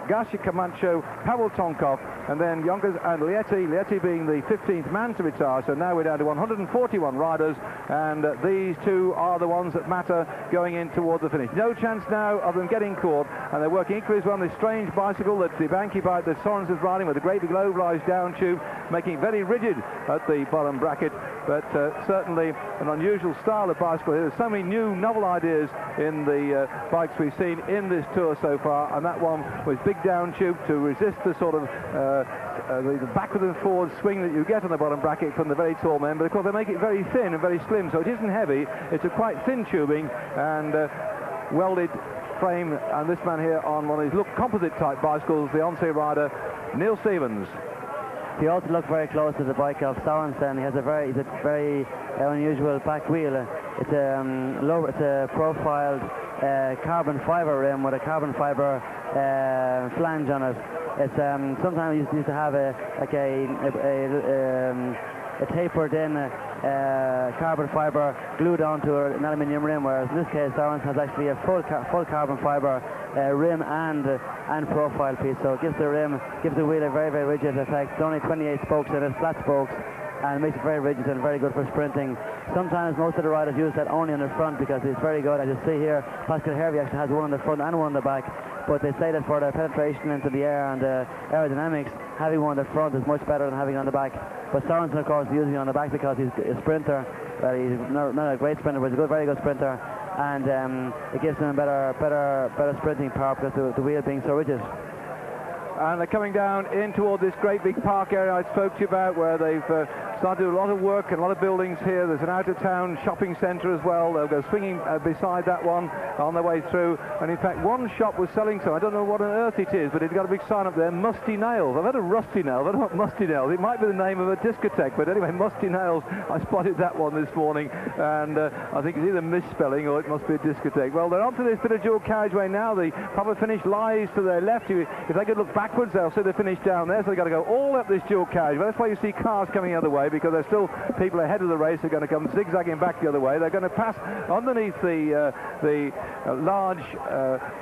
[SPEAKER 1] Garcia Camacho, Pavel Tonkov, and then Yonkers and Lieti being the 15th man to retire. So now we're down to 141 riders, and these two are the ones that matter going in towards the finish. No chance now of them getting caught, and they're working equally as well on this strange bicycle, that the Banky bike that Sorensen's riding, with a great big low-rise down tube, making it very rigid at the bottom bracket, but certainly an unusual style of bicycle here. There's so many new novel ideas in the bikes we've seen in this Tour so far, and that one was big down tube to resist the sort of the backward and forward swing that you get on the bottom bracket from the very tall men. But of course they make it very thin and very slim, so it isn't heavy. It's a quite thin tubing and welded frame. And this man here on one of these composite type bicycles, the Onse rider Neil Stevens.
[SPEAKER 2] He also looked very close to the bike of Sorensen. He has a very unusual back wheel. It's a profiled carbon fiber rim with a carbon fiber flange on it. It's sometimes you used to have a tapered in carbon fiber glued onto an aluminium rim, whereas in this case Sorensen has actually a full carbon fiber rim and profile piece, so it gives the wheel a very, very rigid effect. It's only 28 spokes in it, flat spokes, and makes it very rigid and very good for sprinting. Sometimes most of the riders use that only on the front because it's very good. As you see here, Pascal Hervé actually has one on the front and one on the back, but they say that for the penetration into the air and aerodynamics, having one on the front is much better than having on the back. But Sorensen, of course, is using it on the back because he's a sprinter. He's not a great sprinter, but he's a very good sprinter, and it gives him better sprinting power because the wheel being so rigid.
[SPEAKER 1] And they're coming down in toward this great big park area I spoke to you about, where they've started to do a lot of work and a lot of buildings here. There's an out-of-town shopping centre as well. They'll go swinging beside that one on their way through. And in fact, one shop was selling some, I don't know what on earth it is, but it's got a big sign up there, Musty Nails. I've had a Rusty Nail, but not Musty Nails. It might be the name of a discotheque, but anyway, Musty Nails. I spotted that one this morning, and I think it's either misspelling or it must be a discotheque. Well, they're onto this bit of dual carriageway now. The proper finish lies to their left. If they could look backwards, they'll see the finish down there, so they've got to go all up this dual carriageway. That's why you see cars coming the other way, because there's still people ahead of the race who are going to come zigzagging back the other way. They're going to pass underneath the large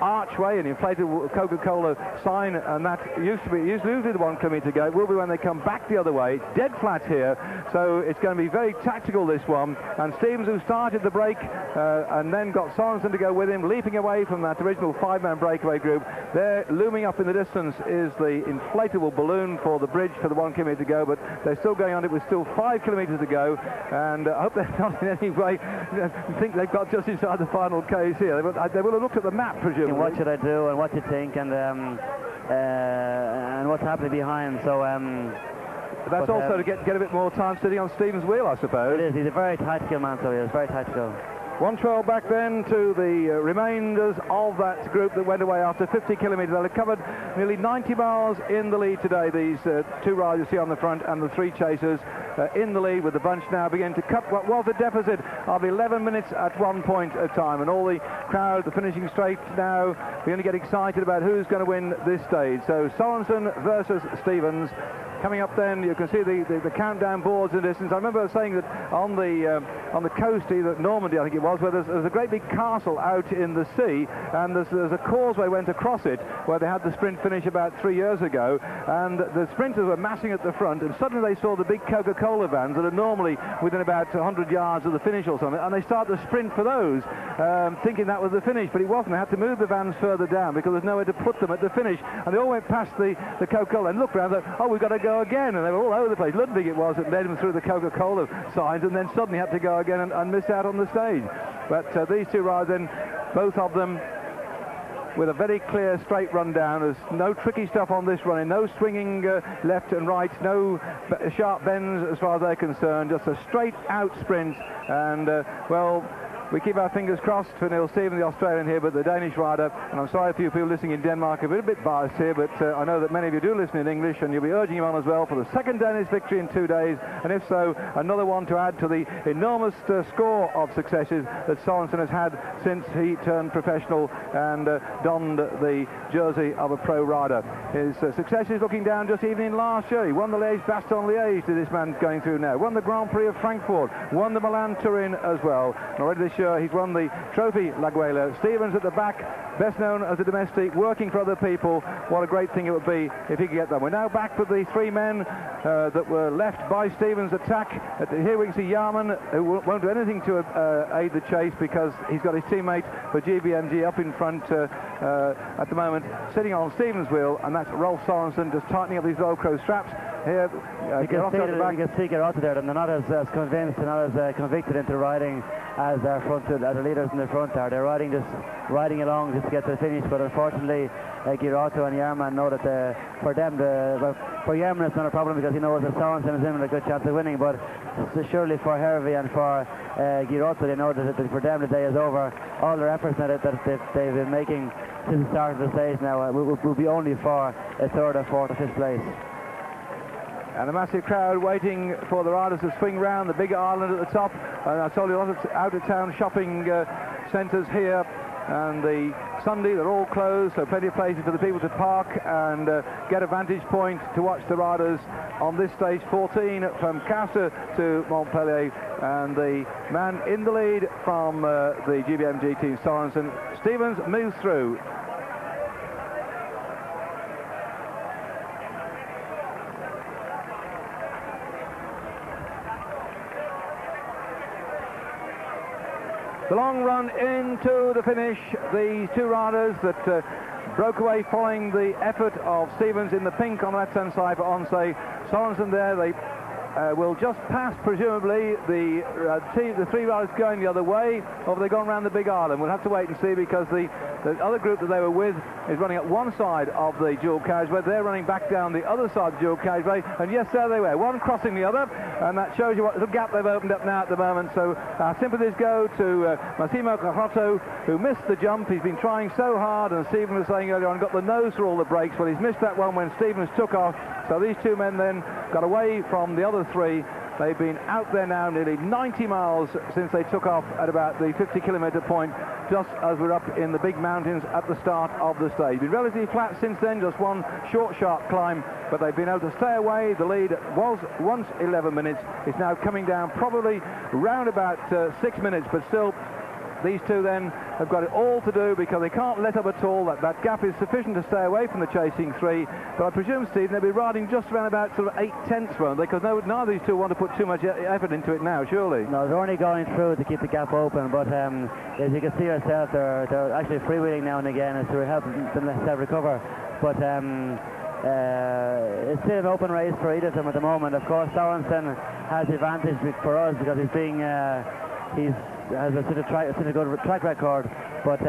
[SPEAKER 1] archway, an inflated Coca-Cola sign, and that usually the 1 kilometre to go. It will be when they come back the other way. It's dead flat here, so it's going to be very tactical, this one. And Stevens, who started the break and then got Sorensen to go with him, leaping away from that original 5-man breakaway group. There, looming up in the distance, is the inflatable balloon for the bridge for the 1 kilometre to go, but they're still going on it with still 5 kilometres to go, and I hope they're not in any way think they've got just inside the final case here. They will have looked at the map, presumably.
[SPEAKER 2] And what should I do, and what do you think, and what's happening behind, so...
[SPEAKER 1] That's also to get a bit more time sitting on Stevens' wheel, I suppose.
[SPEAKER 2] It is. He's a very tactical man, so he is very tactical.
[SPEAKER 1] 1:12 back then to the remainders of that group that went away after 50 kilometres. They'll have covered nearly 90 miles in the lead today, these 2 riders you see on the front and the 3 chasers in the lead, with the bunch now beginning to cut what was a deficit of 11 minutes at one point of time. And all the crowd, the finishing straight now, beginning to get excited about who's going to win this stage. So Sorensen versus Stevens. Coming up then, you can see the countdown boards in the distance. I remember saying that on the coast, either Normandy I think it was, where there's a great big castle out in the sea, and there's a causeway went across it where they had the sprint finish about 3 years ago, and the sprinters were massing at the front, and suddenly they saw the big Coca-Cola vans that are normally within about 100 yards of the finish or something, and they started to sprint for those, thinking that was the finish, but it wasn't. They had to move the vans further down because there's nowhere to put them at the finish, and they all went past the Coca-Cola and looked around and thought, oh, we've got to go again, and they were all over the place. Ludwig it was that led them through the Coca-Cola signs, and then suddenly had to go again and miss out on the stage. But these 2 riders then, both of them with a very clear straight run down. There's no tricky stuff on this running, no swinging left and right, no sharp bends as far as they're concerned, just a straight out sprint, and well, we keep our fingers crossed for Neil Stephen, the Australian here, but the Danish rider, and I'm sorry for you people listening in Denmark, a bit biased here, but I know that many of you do listen in English, and you'll be urging him on as well for the 2nd Danish victory in 2 days, and if so, another one to add to the enormous score of successes that Sorensen has had since he turned professional and donned the jersey of a pro rider. His success is looking down just even in last year. He won the Liège-Bastogne-Liège that this man's going through now, won the Grand Prix of Frankfurt, won the Milan-Turin as well, and already this year he's won the Trophy Laguela. Stevens at the back, best known as a domestic, working for other people. What a great thing it would be if he could get them. We're now back with the 3 men that were left by Stevens' attack. Here we can see Yarman, who won't do anything to aid the chase because he's got his teammate for GBMG up in front at the moment, sitting on Stevens' wheel, and that's Rolf Sorensen just tightening up these Velcro straps. Here,
[SPEAKER 2] you can see Gerardo there, and they're not as convinced, they're not as convicted into riding as their front, as the leaders in the front are. They're riding along just to get to the finish, but unfortunately Gerardo and Yarman know that for Yarman it's not a problem because he knows that Sorensen is in with a good chance of winning, but surely for Hervey and for Gerardo, they know that for them the day is over. All their efforts that they've been making since the start of the stage now will be only for a 3rd or 4th or 5th place.
[SPEAKER 1] And a massive crowd waiting for the riders to swing round the big island at the top. And I told you, a lot of out-of-town shopping centres here. And the Sunday, they're all closed, so plenty of places for the people to park and get a vantage point to watch the riders on this stage 14 from Castres to Montpellier. And the man in the lead from the GBMG team, Sorensen. Stevens moves through. The long run into the finish, these 2 riders that broke away following the effort of Stevens in the pink on the left-hand side for Onse. Sorensen there, they will just pass, presumably, the 3 riders going the other way, or have they gone around the big island? We'll have to wait and see, because the The other group that they were with is running at one side of the dual carriageway. They're running back down the other side of the dual carriageway, and yes, there they were, one crossing the other, and that shows you what little gap they've opened up now at the moment. So our sympathies go to Massimo Carrotto, who missed the jump. He's been trying so hard, and Stephen was saying earlier on, got the nose for all the brakes. Well, he's missed that one when Stevens took off, so these two men then got away from the other three. They've been out there now nearly 90 miles since they took off at about the 50-kilometre point, just as we're up in the big mountains at the start of the stage. Been relatively flat since then, just one short, sharp climb, but they've been able to stay away. The lead was once 11 minutes. It's now coming down probably round about 6 minutes, but still, these two then have got it all to do because they can't let up at all. That gap is sufficient to stay away from the chasing three. But I presume, Stephen, they'll be riding just around about sort of 8/10, won't they? Because neither of these two want to put too much effort into it now, surely.
[SPEAKER 2] No, they're only going through to keep the gap open. But as you can see yourself, they're actually freewheeling now and again to help them recover. But it's still an open race for either of them at the moment. Of course, Sorensen has the advantage for us because he's being has a sort of good track record, but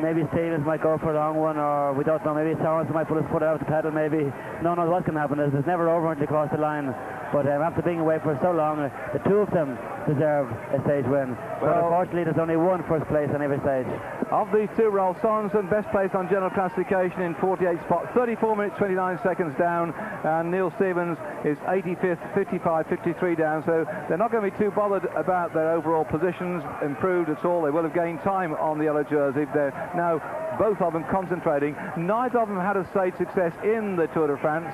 [SPEAKER 2] maybe Stevens might go for a long one, or we don't know, maybe Sorensen might put his foot out the pedal, maybe. No knows what's going to happen. It's never over until they cross the line, but after being away for so long, the two of them deserve a stage win. Well, but unfortunately there's only one first place on every stage.
[SPEAKER 1] Of these two, Rolf Sorensen best placed on general classification in 48 spots, 34 minutes 29 seconds down, and Neil Stevens is 85th, 55-53 down, so they're not going to be too bothered about their overall positions improved at all. They will have gained time on the yellow jersey. They're now both of them concentrating. Neither of them had a stage success in the Tour de France.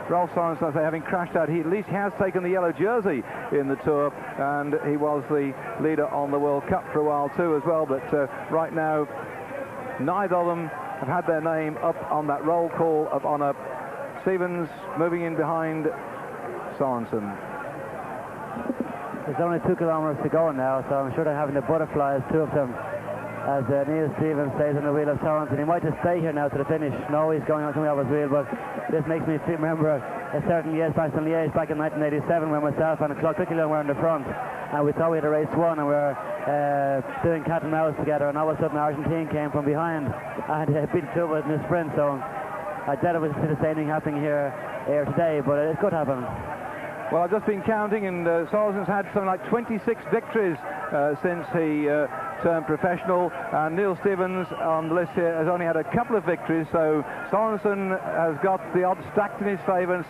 [SPEAKER 1] Rolf Sorensen, having crashed out, he at least has taken the yellow jersey in the Tour, and he was the leader on the World Cup for a while too as well, but right now neither of them have had their name up on that roll call of honour. Stevens moving in behind Sorensen.
[SPEAKER 2] There's only 2 kilometres to go now, so I'm sure they're having the butterflies, two of them, as Neil Stevens stays on the wheel of Sorensen. He might just stay here now to the finish. No, he's going on coming off his wheel, but this makes me remember a certain Liège back in 1987 when myself and Claude Quicklin were in the front, and we thought we had a race won, and we were doing cat and mouse together, and all of a sudden Argentine came from behind and beat two of us in the sprint, so I doubt it was the same thing happening here today, but it could happen.
[SPEAKER 1] Well, I've just been counting, and Sorensen's had something like 26 victories since he turned professional, and Neil Stevens on the list here has only had a couple of victories, so Sorensen has got the odds stacked in his favour, and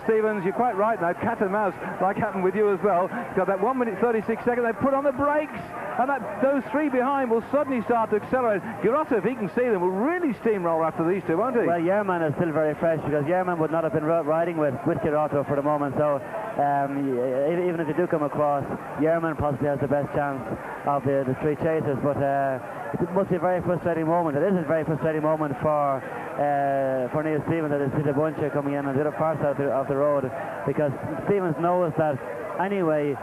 [SPEAKER 1] Stevens, you're quite right now, cat and mouse, like happened with you as well. He's got that 1 minute 36 seconds, they put on the brakes, and those three behind will suddenly start to accelerate. Garotto, if he can see them, will really steamroll after these two, won't he?
[SPEAKER 2] Well, Yerman is still very fresh, because Yerman would not have been riding with Garotto for the moment, so even if they do come across, Yerman possibly has the best chance of the three chasers, but it must be a very frustrating moment. It is a very frustrating moment for Neil Stevens that there's a bunch here coming in on the other part of the road, because Stevens knows that anyway,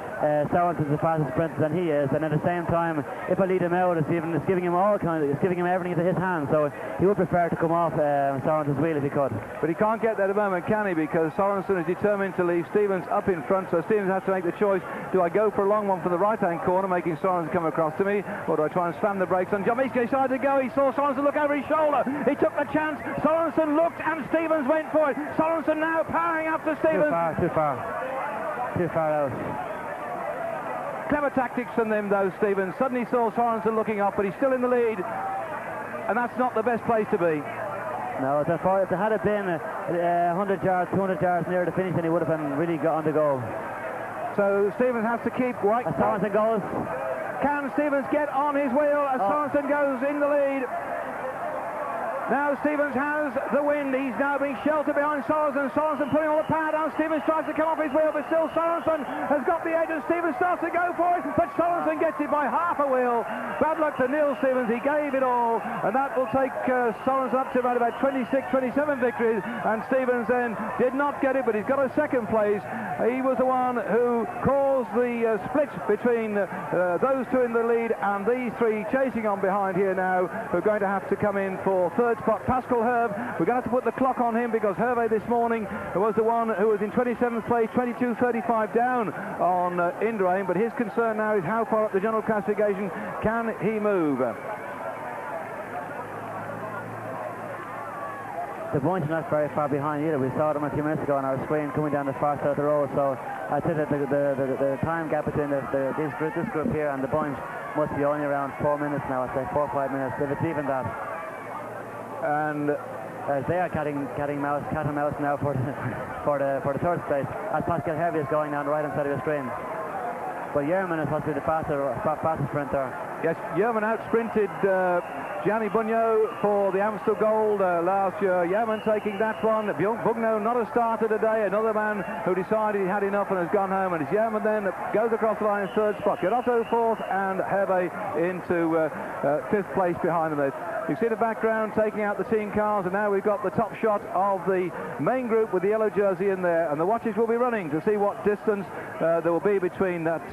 [SPEAKER 2] Sorensen's the fastest sprinter than he is, and at the same time, if I lead him out, it's giving him everything into his hands, so he would prefer to come off Sorensen's wheel if he could.
[SPEAKER 1] But he can't get there at the moment, can he? Because Sorensen is determined to leave Stevens up in front, so Stevens has to make the choice. Do I go for a long one from the right-hand corner, making Sorensen come across to me, or do I try and slam the brakes on John? He's decided to go. He saw Sorensen look over his shoulder. He took the chance. Sorensen looked, and Stevens went for it. Sorensen now powering after Stevens.
[SPEAKER 2] Too far out.
[SPEAKER 1] Clever tactics from them, though, Stevens. Suddenly saw Sorensen looking up, but he's still in the lead, and that's not the best place to be.
[SPEAKER 2] No, if there had been 100 yards, 200 yards near the finish, then he would have been really on the go.
[SPEAKER 1] So Stevens has to keep right.
[SPEAKER 2] As Sorensen goes.
[SPEAKER 1] Can Stevens get on his wheel as Sorensen goes in the lead? Now Stevens has the wind. He's now being sheltered behind Sorensen. Sorensen putting all the power down. Stevens tries to come off his wheel, but still Sorensen has got the edge, and Stevens starts to go for it, but Sorensen gets it by half a wheel. Bad luck to Neil Stevens. He gave it all, and that will take Sorensen up to around about 26, 27 victories, and Stevens then did not get it, but he's got a second place. He was the one who caused course, the split between those two in the lead and these three chasing on behind here now, who are going to have to come in for third spot. Pascal Herve, we're going to have to put the clock on him, because Herve this morning was the one who was in 27th place, 22.35 down on Indurain, but his concern now is how far up the general classification can he move.
[SPEAKER 2] The points are not very far behind either. We saw them a few minutes ago on our screen coming down the far side of the road, so I think that the time gap between this group here and the bunch must be only around 4 minutes now. I'd say 4 or 5 minutes, if it's even that.
[SPEAKER 1] And
[SPEAKER 2] as they are cat and mouse now for the third place, as Pascal Herve is going down the right hand side of the screen. But Yerman is possibly the faster sprinter.
[SPEAKER 1] Yes, Yerman out-sprinted Gianni Bugnot for the Amstel Gold last year. Yerman taking that one. Bugnot not a starter today. Another man who decided he had enough and has gone home. And it's Yerman then goes across the line in third spot. Giotto fourth and Herve into fifth place behind them. You see the background taking out the team cars, and now we've got the top shot of the main group with the yellow jersey in there, and the watches will be running to see what distance there will be between that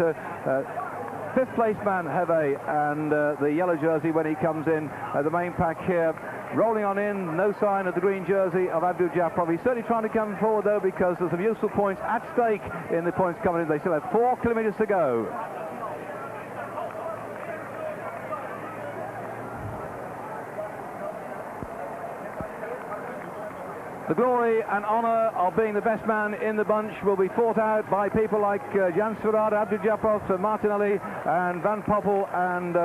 [SPEAKER 1] fifth place man Herve and the yellow jersey when he comes in. The main pack here rolling on in, no sign of the green jersey of Abdul Japarov. He's certainly trying to come forward though, because there's some useful points at stake in the points coming in. They still have 4 kilometres to go. The glory and honour of being the best man in the bunch will be fought out by people like Jan Sverard, Abdul Japarov, Martinelli and Van Poppel and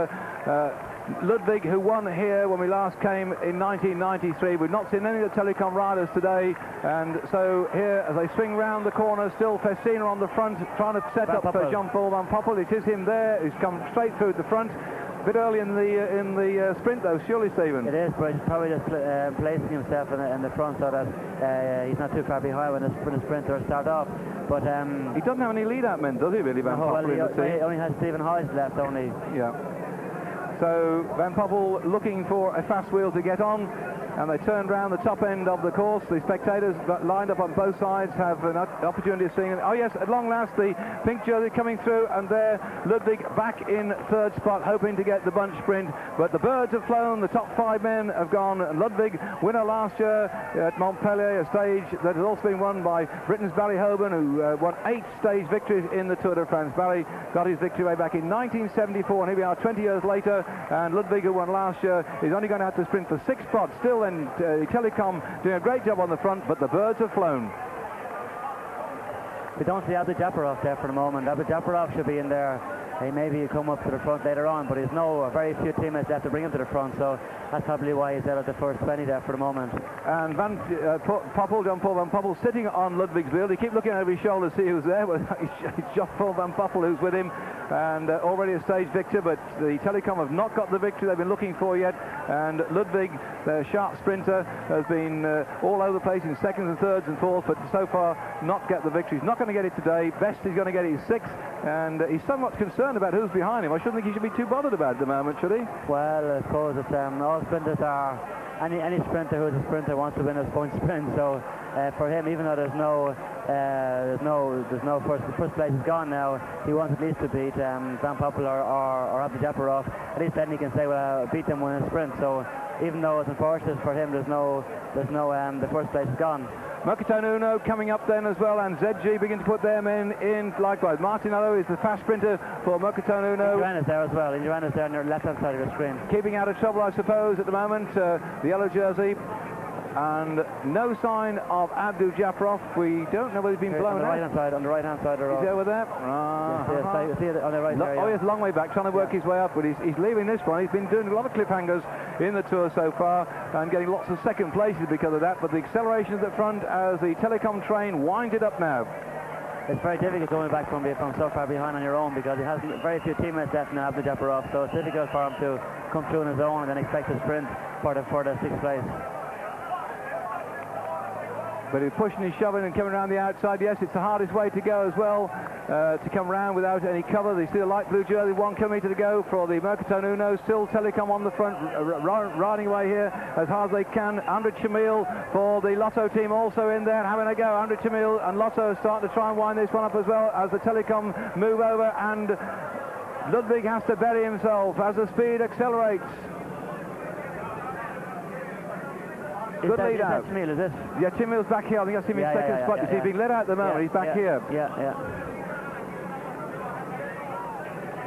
[SPEAKER 1] Ludwig, who won here when we last came in 1993. We've not seen any of the Telecom riders today, and so here as they swing round the corner, still Fessina on the front trying to set up Jean-Paul Van Poppel. It is him there who's come straight through the front. A bit early in the sprint though, surely, Stephen.
[SPEAKER 2] It is, but he's probably just placing himself in the front so that he's not too far behind when the sprinters start off. But he
[SPEAKER 1] doesn't have any lead-out men, does he, really, Van Poppel?
[SPEAKER 2] Well, he only has Stephen Hoyes left only.
[SPEAKER 1] Yeah. So Van Poppel looking for a fast wheel to get on, and they turned round the top end of the course. The spectators lined up on both sides have an opportunity of seeing it. Oh yes, at long last the pink jersey coming through, and there Ludwig back in third spot, hoping to get the bunch sprint, but the birds have flown. The top 5 men have gone, and Ludwig, winner last year at Montpellier, a stage that has also been won by Britain's Barry Hoban, who won 8 stage victories in the Tour de France. Barry got his victory way back in 1974, and here we are 20 years later, and Ludwig, who won last year, is only going to have to sprint for 6 spots. Still then Telecom doing a great job on the front, but the birds have flown.
[SPEAKER 2] We don't see Abdul Japarov there for the moment. Abdul Japarov should be in there. Maybe he'll come up to the front later on, but he's very few teammates left to bring him to the front, so that's probably why he's out of the first 20 there for the moment.
[SPEAKER 1] And Poppel, Jean-Paul Van Poppel, sitting on Ludwig's wheel. He keep looking over his shoulder to see who's there. Well, it's Jean-Paul Van Poppel who's with him, and already a stage victor, but the Telecom have not got the victory they've been looking for yet. And Ludwig, the sharp sprinter, has been all over the place in seconds and thirds and fourths, but so far not get the victory. He's not going to get it today. Best he's going to get is 6th, and he's somewhat concerned about who's behind him. I shouldn't think he should be too bothered about it at the moment, should he?
[SPEAKER 2] Well, I suppose it's all sprinters are. Any sprinter who's a sprinter wants to win his point sprint. So for him, even though there's no first place is gone now, he wants at least to beat Van Poppel or Abdul Japarov. At least then he can say, well, beat them when in a sprint. So even though it's unfortunate for him, the first place is gone.
[SPEAKER 1] Mokhtar Uno coming up then as well, and ZG begin to put their men in likewise. Martinello is the fast sprinter for Mokhtar Uno.
[SPEAKER 2] Indurain is there as well. Indurain is there on your left-hand side of the screen.
[SPEAKER 1] Keeping out of trouble, I suppose, at the moment. The yellow jersey. And no sign of Abdul Japarov. We don't know whether he's been blown
[SPEAKER 2] on the right-hand side. On the right-hand side.
[SPEAKER 1] He's over there.
[SPEAKER 2] Yes, see it on the right there.
[SPEAKER 1] Oh, yes, long way back, trying to work his way up, but he's leaving this one. He's been doing a lot of cliffhangers in the Tour so far and getting lots of second places because of that. But the acceleration at the front as the Telecom train winds it up now.
[SPEAKER 2] It's very difficult going back from so far behind on your own, because he has very few teammates left now, Abdul Japarov. So it's difficult for him to come through on his own and then expect to sprint for the 6th place.
[SPEAKER 1] But he's pushing and shoving and coming around the outside. Yes, it's the hardest way to go as well, to come around without any cover. You see the light blue jersey, 1 kilometre to go for the Mercatone Uno. Still Telecom on the front, riding away here as hard as they can. Andrew Chamil for the Lotto team also in there, having a go. Andrew Chamil and Lotto starting to try and wind this one up as well as the Telecom move over, and Ludwig has to bury himself as the speed accelerates. Good lead out.
[SPEAKER 2] Chamil, is it?
[SPEAKER 1] Yeah, Chamil's back here. I think I see him in second spot. You see, he's being led out at the moment. He's back here.
[SPEAKER 2] Yeah.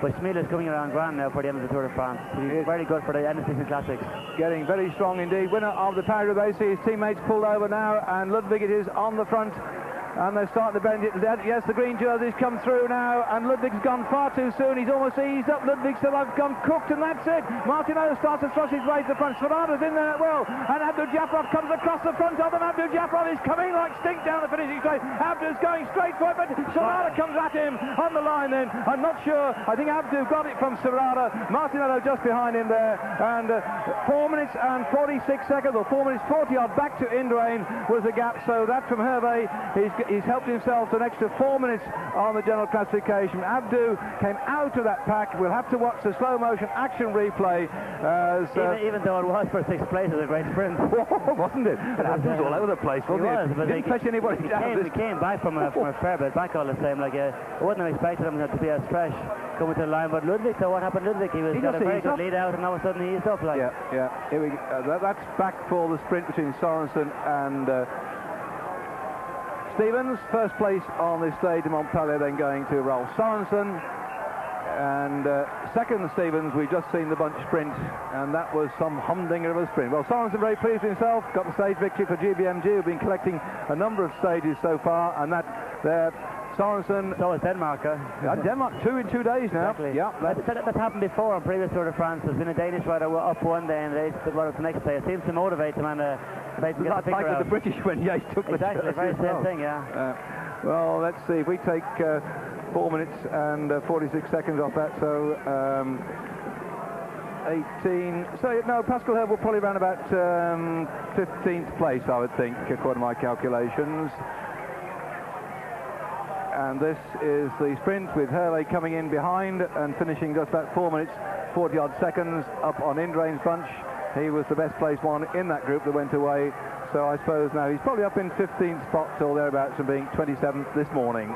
[SPEAKER 2] But Chamil is coming around grand now for the end of the Tour de France. He's very good for the end of season classics.
[SPEAKER 1] Getting very strong indeed. Winner of the Paris-Roubaix. His teammates pulled over now, and Ludwig it is on the front. And they're starting to bend it. Yes, the green jerseys come through now, and Ludwig's gone far too soon. He's almost eased up. Ludwig said, I've gone cooked, and that's it. Martinello starts to thrust his way to the front. Sverada's in there well, and Abdul Jafarov comes across the front of them. Abdul Jafarov is coming like stink down the finishing straight. Abdul's going straight for it, but Sverada comes at him on the line then. I'm not sure. I think Abdul got it from Sverada. Martinello just behind him there, and 4 minutes and 46 seconds, or 4 minutes 40 odd back to Indurain was the gap. So that from Hervé, he's helped himself to an extra 4 minutes on the general classification. Abdu came out of that pack. We'll have to watch the slow motion action replay.
[SPEAKER 2] Even though it was for 6th place, it was a great sprint.
[SPEAKER 1] Wasn't it? And Abdu was all over the place, wasn't he?
[SPEAKER 2] But
[SPEAKER 1] didn't touch anybody down.
[SPEAKER 2] He came back from a fair bit back all the same. Like, I wouldn't have expected him to be as fresh coming to the line. But Ludwig, so what happened? Ludwig, he got a very good lead out, and all of a sudden he eased up. Like.
[SPEAKER 1] Yeah. Here we go. That's back for the sprint between Sorensen and Stevens. First place on this stage in Montpellier, then going to Rolf Sorensen, and second Stevens. We've just seen the bunch sprint, and that was some humdinger of a sprint. Well, Sorensen very pleased with himself, got the stage victory for GBMG, who've been collecting a number of stages so far, and that there Sorensen.
[SPEAKER 2] So is Denmark.
[SPEAKER 1] Denmark 2 in 2 days now.
[SPEAKER 2] Exactly.
[SPEAKER 1] Yeah,
[SPEAKER 2] that's happened before on previous Tour de France. There's been a Danish rider up one day and they run up the next day. It seems to motivate them, and
[SPEAKER 1] like with the British when Yates took the
[SPEAKER 2] exactly, very same thing, yeah.
[SPEAKER 1] Well, let's see if we take 4 minutes and 46 seconds off that. So 18. So no, Pascal Herb will probably run about 15th place, I would think, according to my calculations. And this is the sprint with Hervé coming in behind and finishing just about 4 minutes 40 odd seconds up on Indurain's bunch. He was the best placed one in that group that went away, so I suppose now he's probably up in 15th spot or thereabouts from being 27th this morning.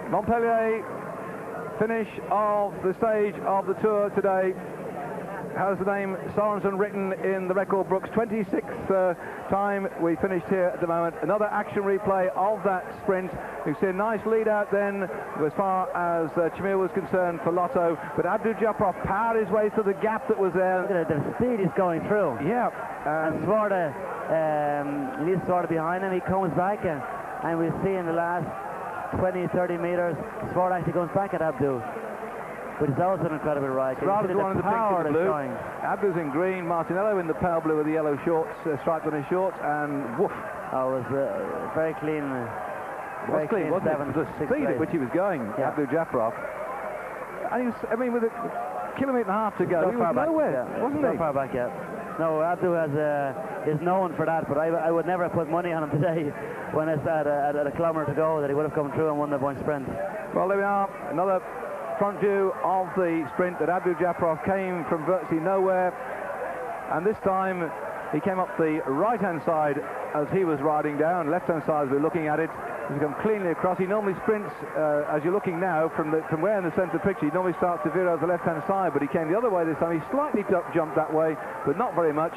[SPEAKER 1] Montpellier, finish of the stage of the Tour today, has the name Sorensen written in the record books. 26th time we finished here at the moment. Another action replay of that sprint. You see a nice lead out then as far as Chamil was concerned for Lotto, but Abdul Jafarov powered his way through the gap that was there.
[SPEAKER 2] The speed is going through.
[SPEAKER 1] Yeah.
[SPEAKER 2] And Sverada, leaves Sverada behind him. He comes back and we see in the last 20-30 metres Sverada actually goes back at Abdul. But it's also an incredible ride.
[SPEAKER 1] Sverada's one in the pink and the blue. Abdu's in green, Martinello in the pale blue with the yellow shorts, striped on his shorts, and woof.
[SPEAKER 2] Oh, it was very clean.
[SPEAKER 1] Very clean, wasn't it? The speed at which he was going, Abdul Jafarov. And he was, I mean, with a kilometre and a half to go, he was nowhere, wasn't he?
[SPEAKER 2] So far back yet. No, Abdu is known for that, but I would never have put money on him today when it's at a kilometre to go that he would have come through and won the point sprint.
[SPEAKER 1] Well, there we are, another front view of the sprint that Abdul Jafarov came from virtually nowhere, and this time he came up the right-hand side as he was riding down, left-hand side as we're looking at it. He's come cleanly across. He normally sprints, as you're looking now, from where in the centre of the picture, he normally starts to veer over the left-hand side, but he came the other way this time. He slightly jumped that way, but not very much,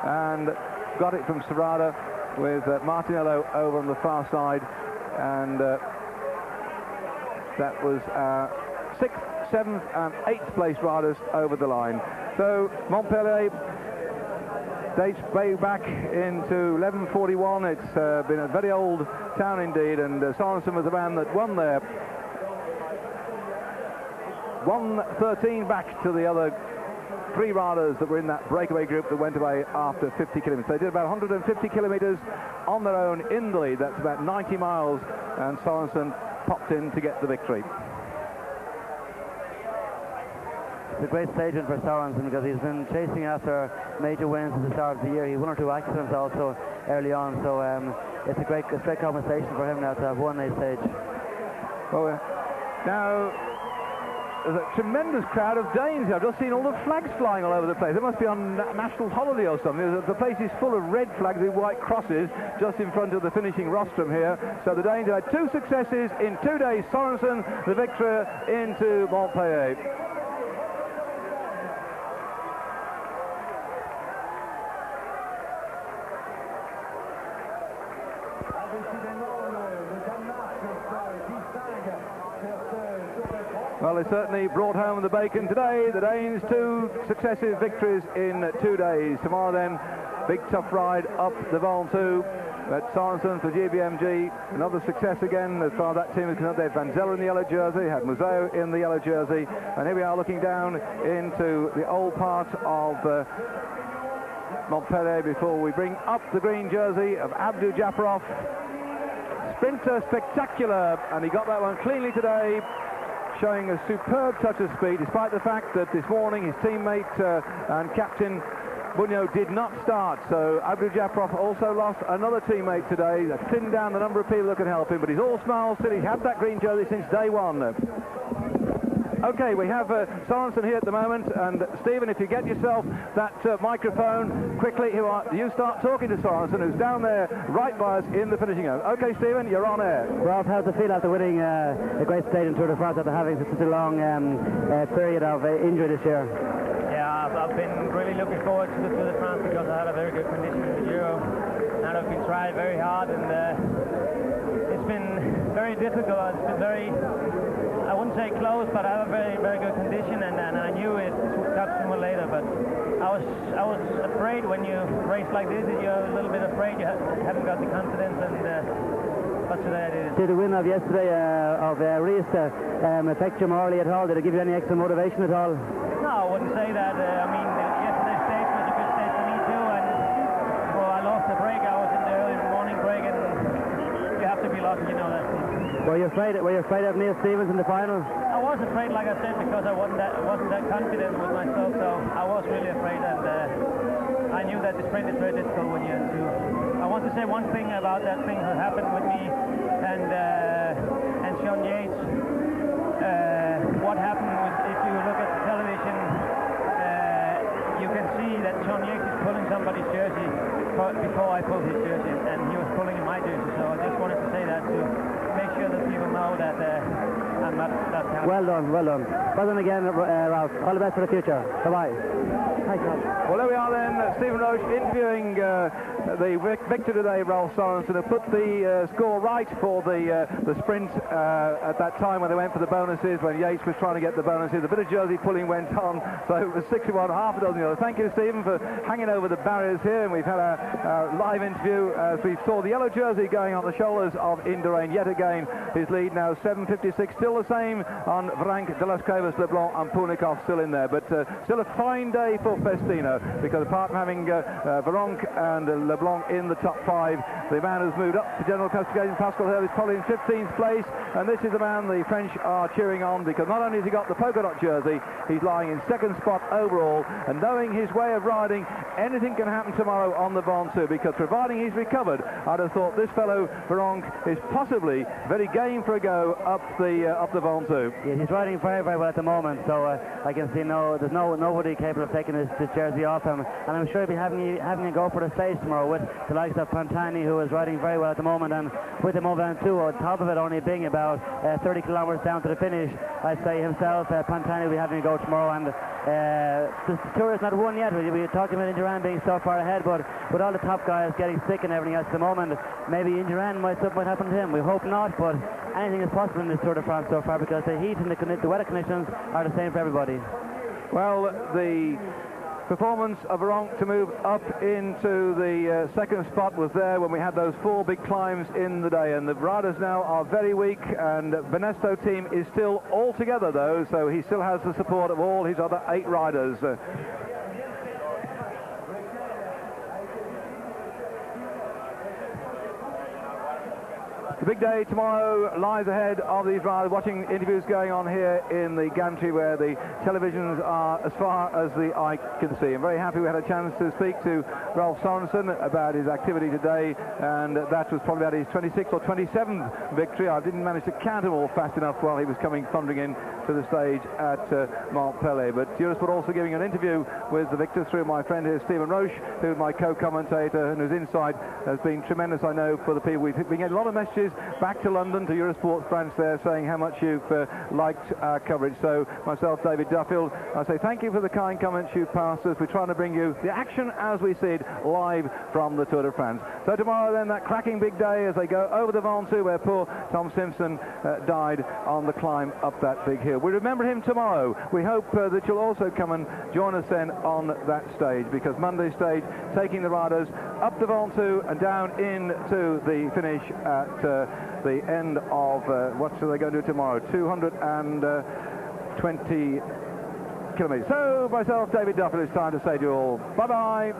[SPEAKER 1] and got it from Sverada with Martinello over on the far side, and that was 6th, 7th and 8th place riders over the line. So Montpellier dates way back into 1141. It's been a very old town indeed, and Sorensen was the man that won there. 1:13 back to the other 3 riders that were in that breakaway group that went away after 50 kilometres. They did about 150 kilometres on their own in the lead. That's about 90 miles, and Sorensen popped in to get the victory.
[SPEAKER 2] It's a great stage win for Sorensen because he's been chasing after major wins at the start of the year. He won 1 or 2 accidents also early on, so it's a great compensation for him now to have won a stage.
[SPEAKER 1] Well, now there's a tremendous crowd of Danes here. I've just seen all the flags flying all over the place. They must be on national holiday or something. The place is full of red flags with white crosses just in front of the finishing rostrum here. So the Danes had 2 successes in 2 days. Sorensen, the victor into Mont Pellier. Well, they certainly brought home the bacon today. The Danes 2 successive victories in 2 days. Tomorrow then, big tough ride up the Ventoux. But Sorensen for GBMG, another success again as far as that team is concerned. They had Van Zeller in the yellow jersey, had Museo in the yellow jersey. And here we are looking down into the old part of Mont Pellier before we bring up the green jersey of Abdou Japarov. Sprinter spectacular, and he got that one cleanly today, showing a superb touch of speed, despite the fact that this morning his teammate and captain Bugnot did not start. So Abdou Japarov also lost another teammate today. That thinned down the number of people that can help him, but he's all smiles still. He's had that green jersey since day one. Okay, we have Sorensen here at the moment, and Stephen, if you get yourself that microphone quickly, you start talking to Sorensen, who's down there right by us in the finishing zone. Okay, Stephen, you're on air.
[SPEAKER 2] Ralph, how's it feel after winning a great stage in Tour de France after having such a long period of injury this year?
[SPEAKER 3] Yeah, I've been really looking forward to the Tour de France because I had a very good condition in the Euro, and I've been trying very hard, and it's been very difficult. It's been very, I wouldn't say close, but I have a very, very good condition, and I knew it would come sooner or later. But I was afraid when you race like this, you're a little bit afraid you haven't got the confidence, and but today I did it.
[SPEAKER 2] Did the win of yesterday of Ries affect you morally at all? Did it give you any extra motivation at all?
[SPEAKER 3] No, I wouldn't say that. I mean, yesterday's stage was a good stage for me too, and well, I lost the break. I was in the early morning break, and you have to be lucky, you know that.
[SPEAKER 2] Were you afraid of Neil Stevens in the final?
[SPEAKER 3] I was afraid, like I said, because I wasn't that confident with myself, so I was really afraid, and I knew that the sprint is very difficult when you have to. I want to say one thing about that thing that happened with me and Sean Yates. What happened was, if you look at the television, you can see that Sean Yates is pulling somebody's jersey before I pulled his jersey, and he was pulling in my jersey. So I just wanted to say that to make sure that people know that I'm not that kind of...
[SPEAKER 2] Well done. Well done again, Ralph. All the best for the future. Bye-bye. Thanks, Ralph.
[SPEAKER 1] Well, there we are then, Stephen Roche interviewing the victor today, Ralph Sorensen, who put the score right for the sprint at that time when they went for the bonuses, when Yates was trying to get the bonuses. A bit of jersey pulling went on, so it was 61, half a dozen the other. Thank you, Stephen, for hanging over the barriers here, and we've had a live interview as we saw the yellow jersey going on the shoulders of Indurain yet again. His lead now 7:56, still the same on Vranck, De Las Cuevas, Leblanc and Punikov still in there, but still a fine day for Festino, because apart from having Vranck and Leblanc in the top 5, the man who's moved up to general classification, Pascal Herb, is probably in 15th place, and this is the man the French are cheering on, because not only has he got the polka dot jersey, he's lying in 2nd spot overall, and knowing his way of riding, anything can happen tomorrow on the Ventoux, because providing he's recovered, I'd have thought this fellow Vranck is possibly very game for a go up the Ventoux.
[SPEAKER 2] Yeah, he's riding very, very well at the moment, so I can see there's nobody capable of taking his jersey off him, and I'm sure he'll be having a go for the stage tomorrow with the likes of Pantani, who is riding very well at the moment, and with the Mont Ventoux on top of it only being about 30 kilometers down to the finish, I'd say himself, Pantani will be having a go tomorrow, and the Tour is not won yet. We talked about Indurain being so far ahead, but with all the top guys getting sick and everything else at the moment, maybe Indurain might happen to him. We hope not, but anything is possible in this Tour de France so far, because the heat and the weather conditions are the same for everybody.
[SPEAKER 1] Well, the performance of Vranck to move up into the 2nd spot was there when we had those 4 big climbs in the day, and the riders now are very weak, and Benesto team is still all together though, so he still has the support of all his other 8 riders. The big day tomorrow lies ahead of these riders. Watching interviews going on here in the gantry where the televisions are as far as the eye can see. I'm very happy we had a chance to speak to Ralph Sorensen about his activity today, and that was probably about his 26th or 27th victory. I didn't manage to count them all fast enough while he was coming thundering in to the stage at Mont Pellier. But Eurosport also giving an interview with the victors through my friend here, Stephen Roche, who is my co-commentator and whose insight has been tremendous, I know, for the people. We've been getting a lot of messages back to London, to Eurosport France there, saying how much you've liked our coverage. So myself, David Duffield, I say thank you for the kind comments you've passed us. We're trying to bring you the action as we see it live from the Tour de France. So tomorrow then, that cracking big day as they go over the Ventoux, where poor Tom Simpson died on the climb up that big hill. We remember him tomorrow. We hope that you'll also come and join us then on that stage, because Monday's stage taking the riders up the Ventoux and down into the finish at the end of what are they going to do tomorrow? 220 kilometres. So myself, David Duffield, it's time to say to you all bye-bye.